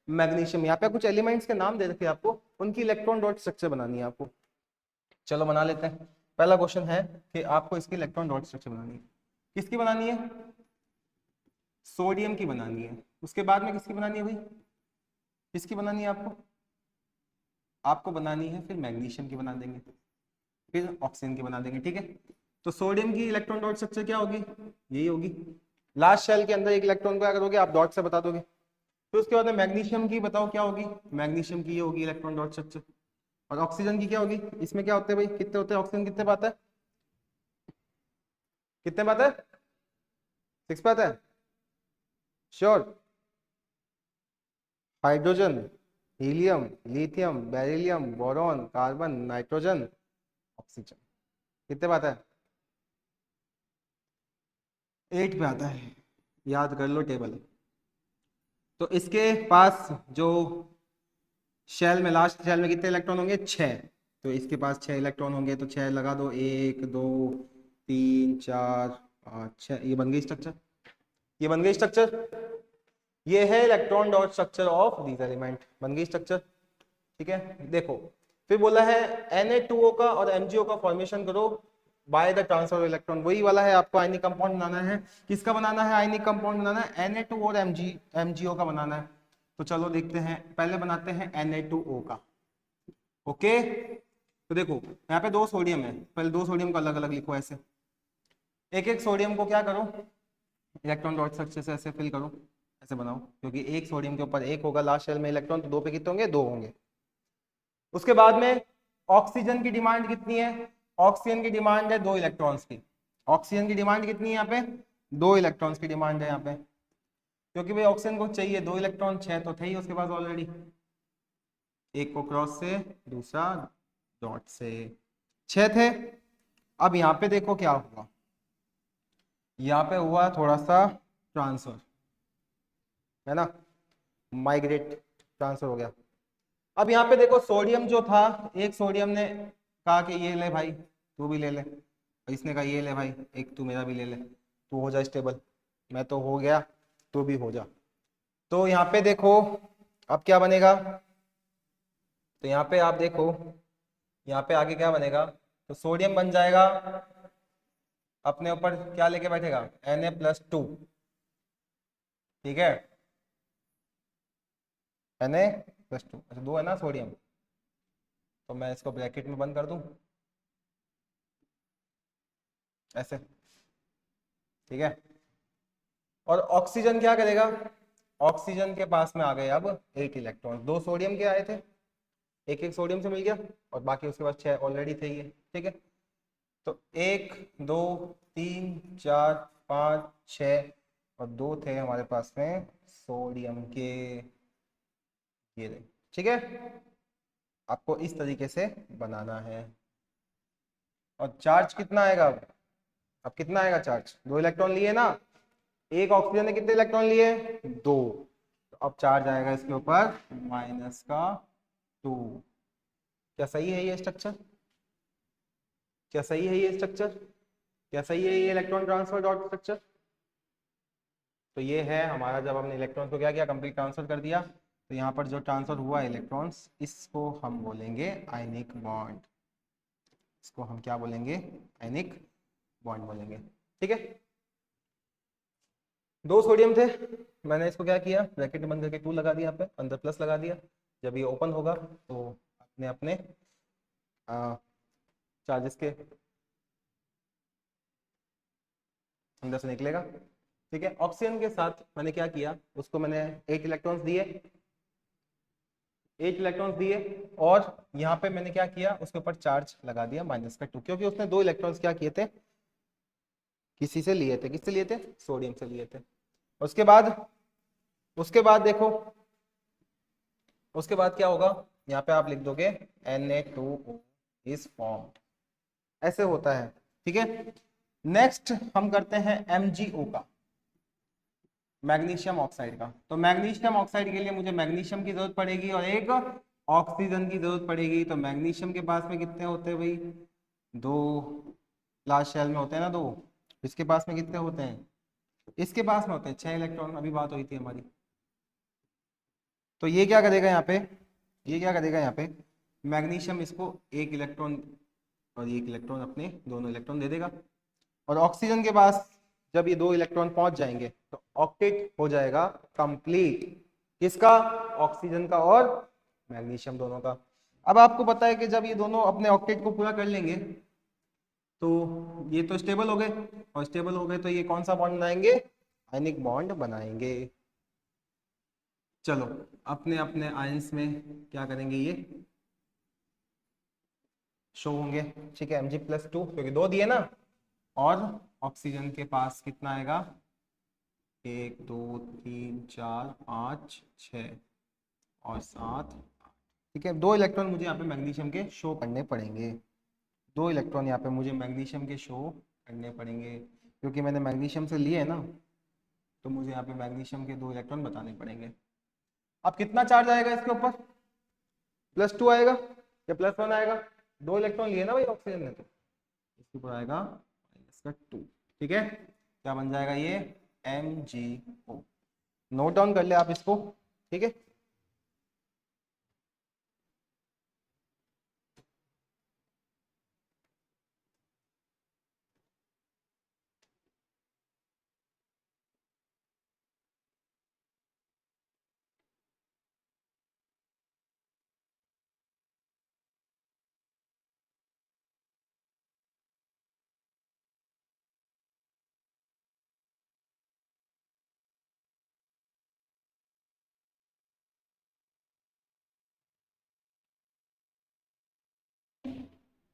magnesium. यहाँ पे कुछ एलिमेंट्स के नाम दे रखे आपको, उनकी इलेक्ट्रॉन डॉट स्ट्रक्चर बनानी है आपको। चलो बना लेते हैं। पहला क्वेश्चन है कि आपको इसकी इलेक्ट्रॉन डॉट स्ट्रक्चर बनानी है। किसकी बनानी है? सोडियम की बनानी है। उसके बाद में किसकी बनानी है भाई? किसकी बनानी है आपको? आपको बनानी है फिर मैग्नीशियम की बना देंगे, फिर ऑक्सीजन की बना देंगे, ठीक है। तो सोडियम की इलेक्ट्रॉन डॉट स्ट्रक्चर क्या होगी? यही होगी। लास्ट शेल के अंदर एक इलेक्ट्रॉन को क्या करोगे आप? डॉट से बता दोगे। फिर उसके बाद में मैग्नीशियम की बताओ क्या होगी? मैग्नीशियम की ये होगी इलेक्ट्रॉन डॉट स्ट्रक्चर। और ऑक्सीजन की क्या होगी? इसमें क्या होते हैं भाई? कितने होते हैं ऑक्सीजन? कितने पाता है? कितने पाता है? 6 पाता है, sure. Hydrogen, helium, lithium, beryllium, boron, carbon, nitrogen, oxygen, कितने पाता है? 8 पे आता है, याद कर लो टेबल। तो इसके पास जो शेल में, लास्ट शेल में कितने इलेक्ट्रॉन होंगे? 6। तो इसके पास 6 इलेक्ट्रॉन होंगे, तो 6 लगा दो, 1 2 3 4 5 6, ये बन गई स्ट्रक्चर, ये बन गई स्ट्रक्चर। ये है electron dot structure of these element, बन गई स्ट्रक्चर, ठीक है। देखो फिर बोला है Na2O का और MgO का फॉर्मेशन करो bye the transfer of electron. वही वाला है, आपको आयनिक कंपाउंड बनाना है। किसका बनाना है आयनिक कंपाउंड? बनाना है Na2 और MgO का बनाना है। तो चलो देखते हैं, पहले बनाते हैं Na2O का, ओके। तो देखो यहाँ पे 2 सोडियम है, पहले 2 सोडियम को अलग अलग लिखो ऐसे, एक एक सोडियम को क्या करो? इलेक्ट्रॉन डॉट स्ट्रक्चर से ऐसे फिल करो, ऐसे बनाओ, क्योंकि एक सोडियम के ऊपर एक होगा लास्ट शेल में इलेक्ट्रॉन, तो 2 पे कितने होंगे? 2 होंगे। उसके बाद में ऑक्सीजन की डिमांड कितनी है? ऑक्सीजन की डिमांड है 2 इलेक्ट्रॉन्स की। ऑक्सीजन की डिमांड कितनी है यहाँ पे? 2 इलेक्ट्रॉन्स की डिमांड है यहाँ पे, क्योंकि भाई ऑक्सीजन को चाहिए 2 इलेक्ट्रॉन, 6 तो थे ही उसके पास ऑलरेडी, एक को क्रॉस से, दूसरा डॉट से, 6 थे। अब यहाँ पे देखो क्या हुआ, यहाँ पे हुआ थोड़ा सा ट्रांसफर, है ना, माइग्रेट, ट्रांसफर हो गया। अब यहाँ पे देखो सोडियम जो था, एक सोडियम ने कहा कि ये ले भाई, तू भी ले ले, और इसने कहा ये ले भाई, एक तू मेरा भी ले ले, तू हो जा स्टेबल, मैं तो हो गया, तू भी हो जा। तो यहाँ पे देखो अब क्या बनेगा, तो यहाँ पे आप देखो, यहाँ पे आगे क्या बनेगा, तो सोडियम बन जाएगा, अपने ऊपर क्या लेके बैठेगा? Na+2, ठीक है। Na+2, अच्छा 2 है ना सोडियम, तो मैं इसको ब्रैकेट में बंद कर दूं ऐसे, ठीक है। और ऑक्सीजन क्या करेगा, ऑक्सीजन के पास में आ गए अब 8 इलेक्ट्रॉन, 2 सोडियम के आए थे, एक एक सोडियम से मिल गया, और बाकी उसके पास 6 ऑलरेडी थे ये, ठीक है। तो 1 2 3 4 5 6 और 2 थे हमारे पास में सोडियम के, ये रहे, ठीक है। आपको इस तरीके से बनाना है। और चार्ज कितना आएगा अब कितना आएगा चार्ज, 2 इलेक्ट्रॉन लिए ना, एक ऑक्सीजन ने कितने इलेक्ट्रॉन लिए, 2, तो अब चार्ज आएगा इसके ऊपर -2। क्या सही है ये स्ट्रक्चर, क्या सही है ये स्ट्रक्चर, क्या सही है ये इलेक्ट्रॉन ट्रांसफर डॉट स्ट्रक्चर। तो ये है हमारा, जब हमने इलेक्ट्रॉन को क्या किया, कंप्लीट ट्रांसफर कर दिया, तो यहाँ पर जो ट्रांसफर हुआ इलेक्ट्रॉन्स, इसको हम बोलेंगे आयनिक बॉन्ड, इसको हम क्या बोलेंगे, आयनिक बॉन्ड बोलेंगे, ठीक है। 2 सोडियम थे, मैंने इसको क्या किया, ब्रैकेट में बंद करके 2 लगा दिया, यहाँ पे अंदर प्लस लगा दिया, जब ये ओपन होगा तो अपने अपने चार्जेस के अंदर से निकलेगा, ठीक है। ऑक्सीजन के साथ मैंने क्या किया, उसको मैंने 8 इलेक्ट्रॉन्स दिए, 8 इलेक्ट्रॉन्स दिए, और यहाँ पे मैंने क्या किया, उसके ऊपर चार्ज लगा दिया -2, क्योंकि उसने 2 इलेक्ट्रॉन्स क्या किए थे, किसी से लिए थे, किससे लिए थे, सोडियम से लिए थे। उसके बाद देखो, उसके बाद क्या होगा, यहाँ पे आप लिख दोगे Na2O इज फॉर्म, ऐसे होता है, ठीक है। नेक्स्ट हम करते हैं MgO का, मैग्नीशियम ऑक्साइड का। तो मैग्नीशियम ऑक्साइड के लिए मुझे मैग्नीशियम की जरूरत पड़ेगी और एक ऑक्सीजन की जरूरत पड़ेगी। तो मैग्नीशियम के पास में कितने होते हैं भाई, 2 लास्ट शेल में होते हैं ना 2, इसके पास में कितने होते हैं, इसके पास में होते हैं 6 इलेक्ट्रॉन, अभी बात हुई थी हमारी। तो ये क्या करेगा यहाँ पे, ये क्या करेगा यहाँ पे, मैग्नीशियम इसको 1 इलेक्ट्रॉन और 1 इलेक्ट्रॉन, अपने दोनों इलेक्ट्रॉन दे देगा। और ऑक्सीजन के पास जब ये 2 इलेक्ट्रॉन पहुंच जाएंगे तो ऑक्टेट हो जाएगा कंप्लीट, किसका, ऑक्सीजन का और मैग्नीशियम दोनों का। अब आपको पता है कि जब ये दोनों अपने ऑक्टेट को पूरा कर लेंगे तो ये तो स्टेबल हो गए, और स्टेबल हो गए तो ये कौन सा बॉन्ड बनाएंगे, आयनिक बॉन्ड बनाएंगे। चलो अपने अपने आयंस में क्या करेंगे, ये शो होंगे, ठीक है। Mg+2 क्योंकि 2 दिए ना, और ऑक्सीजन के पास कितना आएगा, 1 2 3 4 5 6 और 7, ठीक है। 2 इलेक्ट्रॉन मुझे यहाँ पे मैग्नीशियम के शो करने पड़ेंगे, 2 इलेक्ट्रॉन यहाँ पे मुझे मैग्नीशियम के शो करने पड़ेंगे, क्योंकि मैंने मैग्नीशियम से लिए है ना, तो मुझे यहाँ पे मैग्नीशियम के 2 इलेक्ट्रॉन बताने पड़ेंगे। अब कितना चार्ज आएगा इसके ऊपर, +2 आएगा या +1 आएगा, 2 इलेक्ट्रॉन लिए ना भाई ऑक्सीजन ने, तो इसके ऊपर आएगा -2, ठीक है। क्या बन जाएगा ये, MgO, नोट डाउन कर ले आप इसको, ठीक है।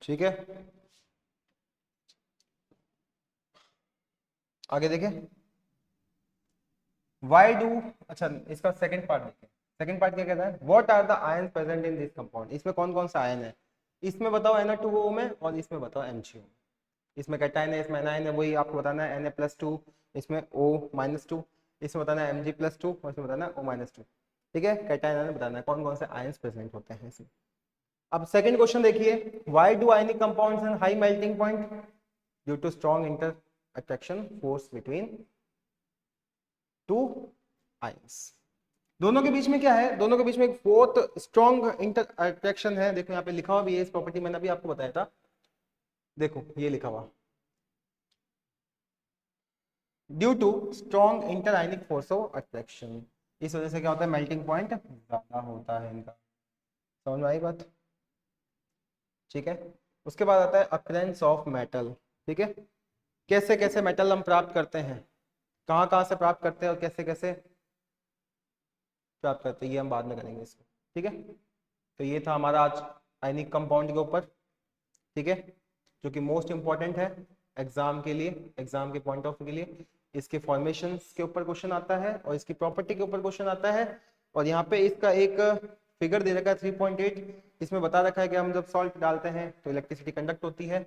ठीक है, आगे देखें, वाई डू, अच्छा इसका सेकंड पार्ट देखें। सेकंड पार्ट क्या कहता है, what are the ions present in this compound, इसमें कौन कौन सा आयन है, इसमें बताओ Na2O में, और इसमें बताओ MgO। इसमें कैटायन है, इसमें एनायन है, वही आपको बताना है, Na+2, इसमें O-2, इसमें बताना है Mg+2, और इसमें बताना है O-2, ठीक है। कैटायन बताना है कौन कौन से आयंस प्रेजेंट होते हैं इसमें। अब सेकंड क्वेश्चन देखिए, why do ionic compounds have high melting point, due to strong inter attraction force between 2 ions. दोनों के बीच में क्या है, दोनों के बीच में एक फोर्थ स्ट्रॉन्ग इंटर अट्रैक्शन है, देखो यहाँ पे लिखा हुआ भी है, इस प्रॉपर्टी मैंने अभी आपको बताया था, देखो ये लिखा हुआ, due to strong inter ionic force of attraction. इस वजह से क्या होता है, मेल्टिंग पॉइंट ज़्यादा होता है इनका। समझ में आई बात? ठीक है। उसके बाद आता है अक्रेंस ऑफ मेटल। ठीक है, कैसे कैसे मेटल हम प्राप्त करते हैं, कहाँ कहाँ से प्राप्त करते हैं और कैसे कैसे प्राप्त करते हैं, ये हम बाद में करेंगे इसको। ठीक है, तो ये था हमारा आज आयनिक कंपाउंड के ऊपर। ठीक है, जो कि मोस्ट इंपॉर्टेंट है एग्जाम के लिए, एग्जाम के पॉइंट ऑफ व्यू के लिए। इसके फॉर्मेशंस के ऊपर क्वेश्चन आता है और इसकी प्रॉपर्टी के ऊपर क्वेश्चन आता है। और यहाँ पे इसका एक फिगर दे रखा है 3.8, इसमें बता रखा है कि हम जब सॉल्ट डालते हैं तो इलेक्ट्रिसिटी कंडक्ट होती है।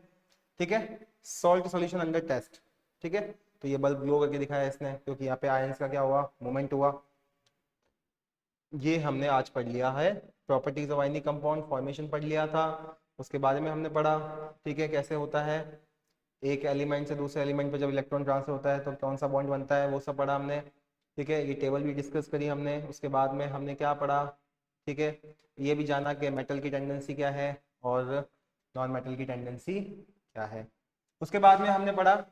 ठीक है, सॉल्ट सॉल्यूशन अंडर टेस्ट। ठीक है, तो ये बल्ब ग्लो करके दिखाया है इसने, क्योंकि यहाँ पे आयंस का क्या हुआ, मूवमेंट हुआ। ये हमने आज पढ़ लिया है, properties of ionic compound, formation पढ़ लिया था, उसके बारे में हमने पढ़ा। ठीक है, कैसे होता है एक एलिमेंट से दूसरे एलिमेंट पे जब इलेक्ट्रॉन ट्रांसफर होता है तो कौन सा बॉन्ड बनता है, वो सब पढ़ा हमने। ठीक है, ये टेबल भी डिस्कस करी हमने। उसके बाद में हमने क्या पढ़ा, ठीक है, ये भी जाना कि मेटल की टेंडेंसी क्या है और नॉन मेटल की टेंडेंसी क्या है। उसके बाद में हमने पढ़ा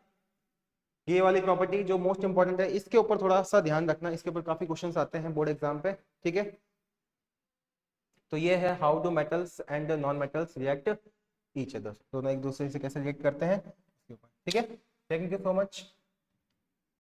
ये वाली प्रॉपर्टी जो मोस्ट इंपॉर्टेंट है, इसके ऊपर थोड़ा सा ध्यान रखना, इसके ऊपर काफी क्वेश्चंस आते हैं बोर्ड एग्जाम पे। ठीक है, तो ये है how do metals and non metals react each other, दोनों एक दूसरे से कैसे रिएक्ट करते हैं इसके ऊपर। ठीक है, थैंक यू सो मच।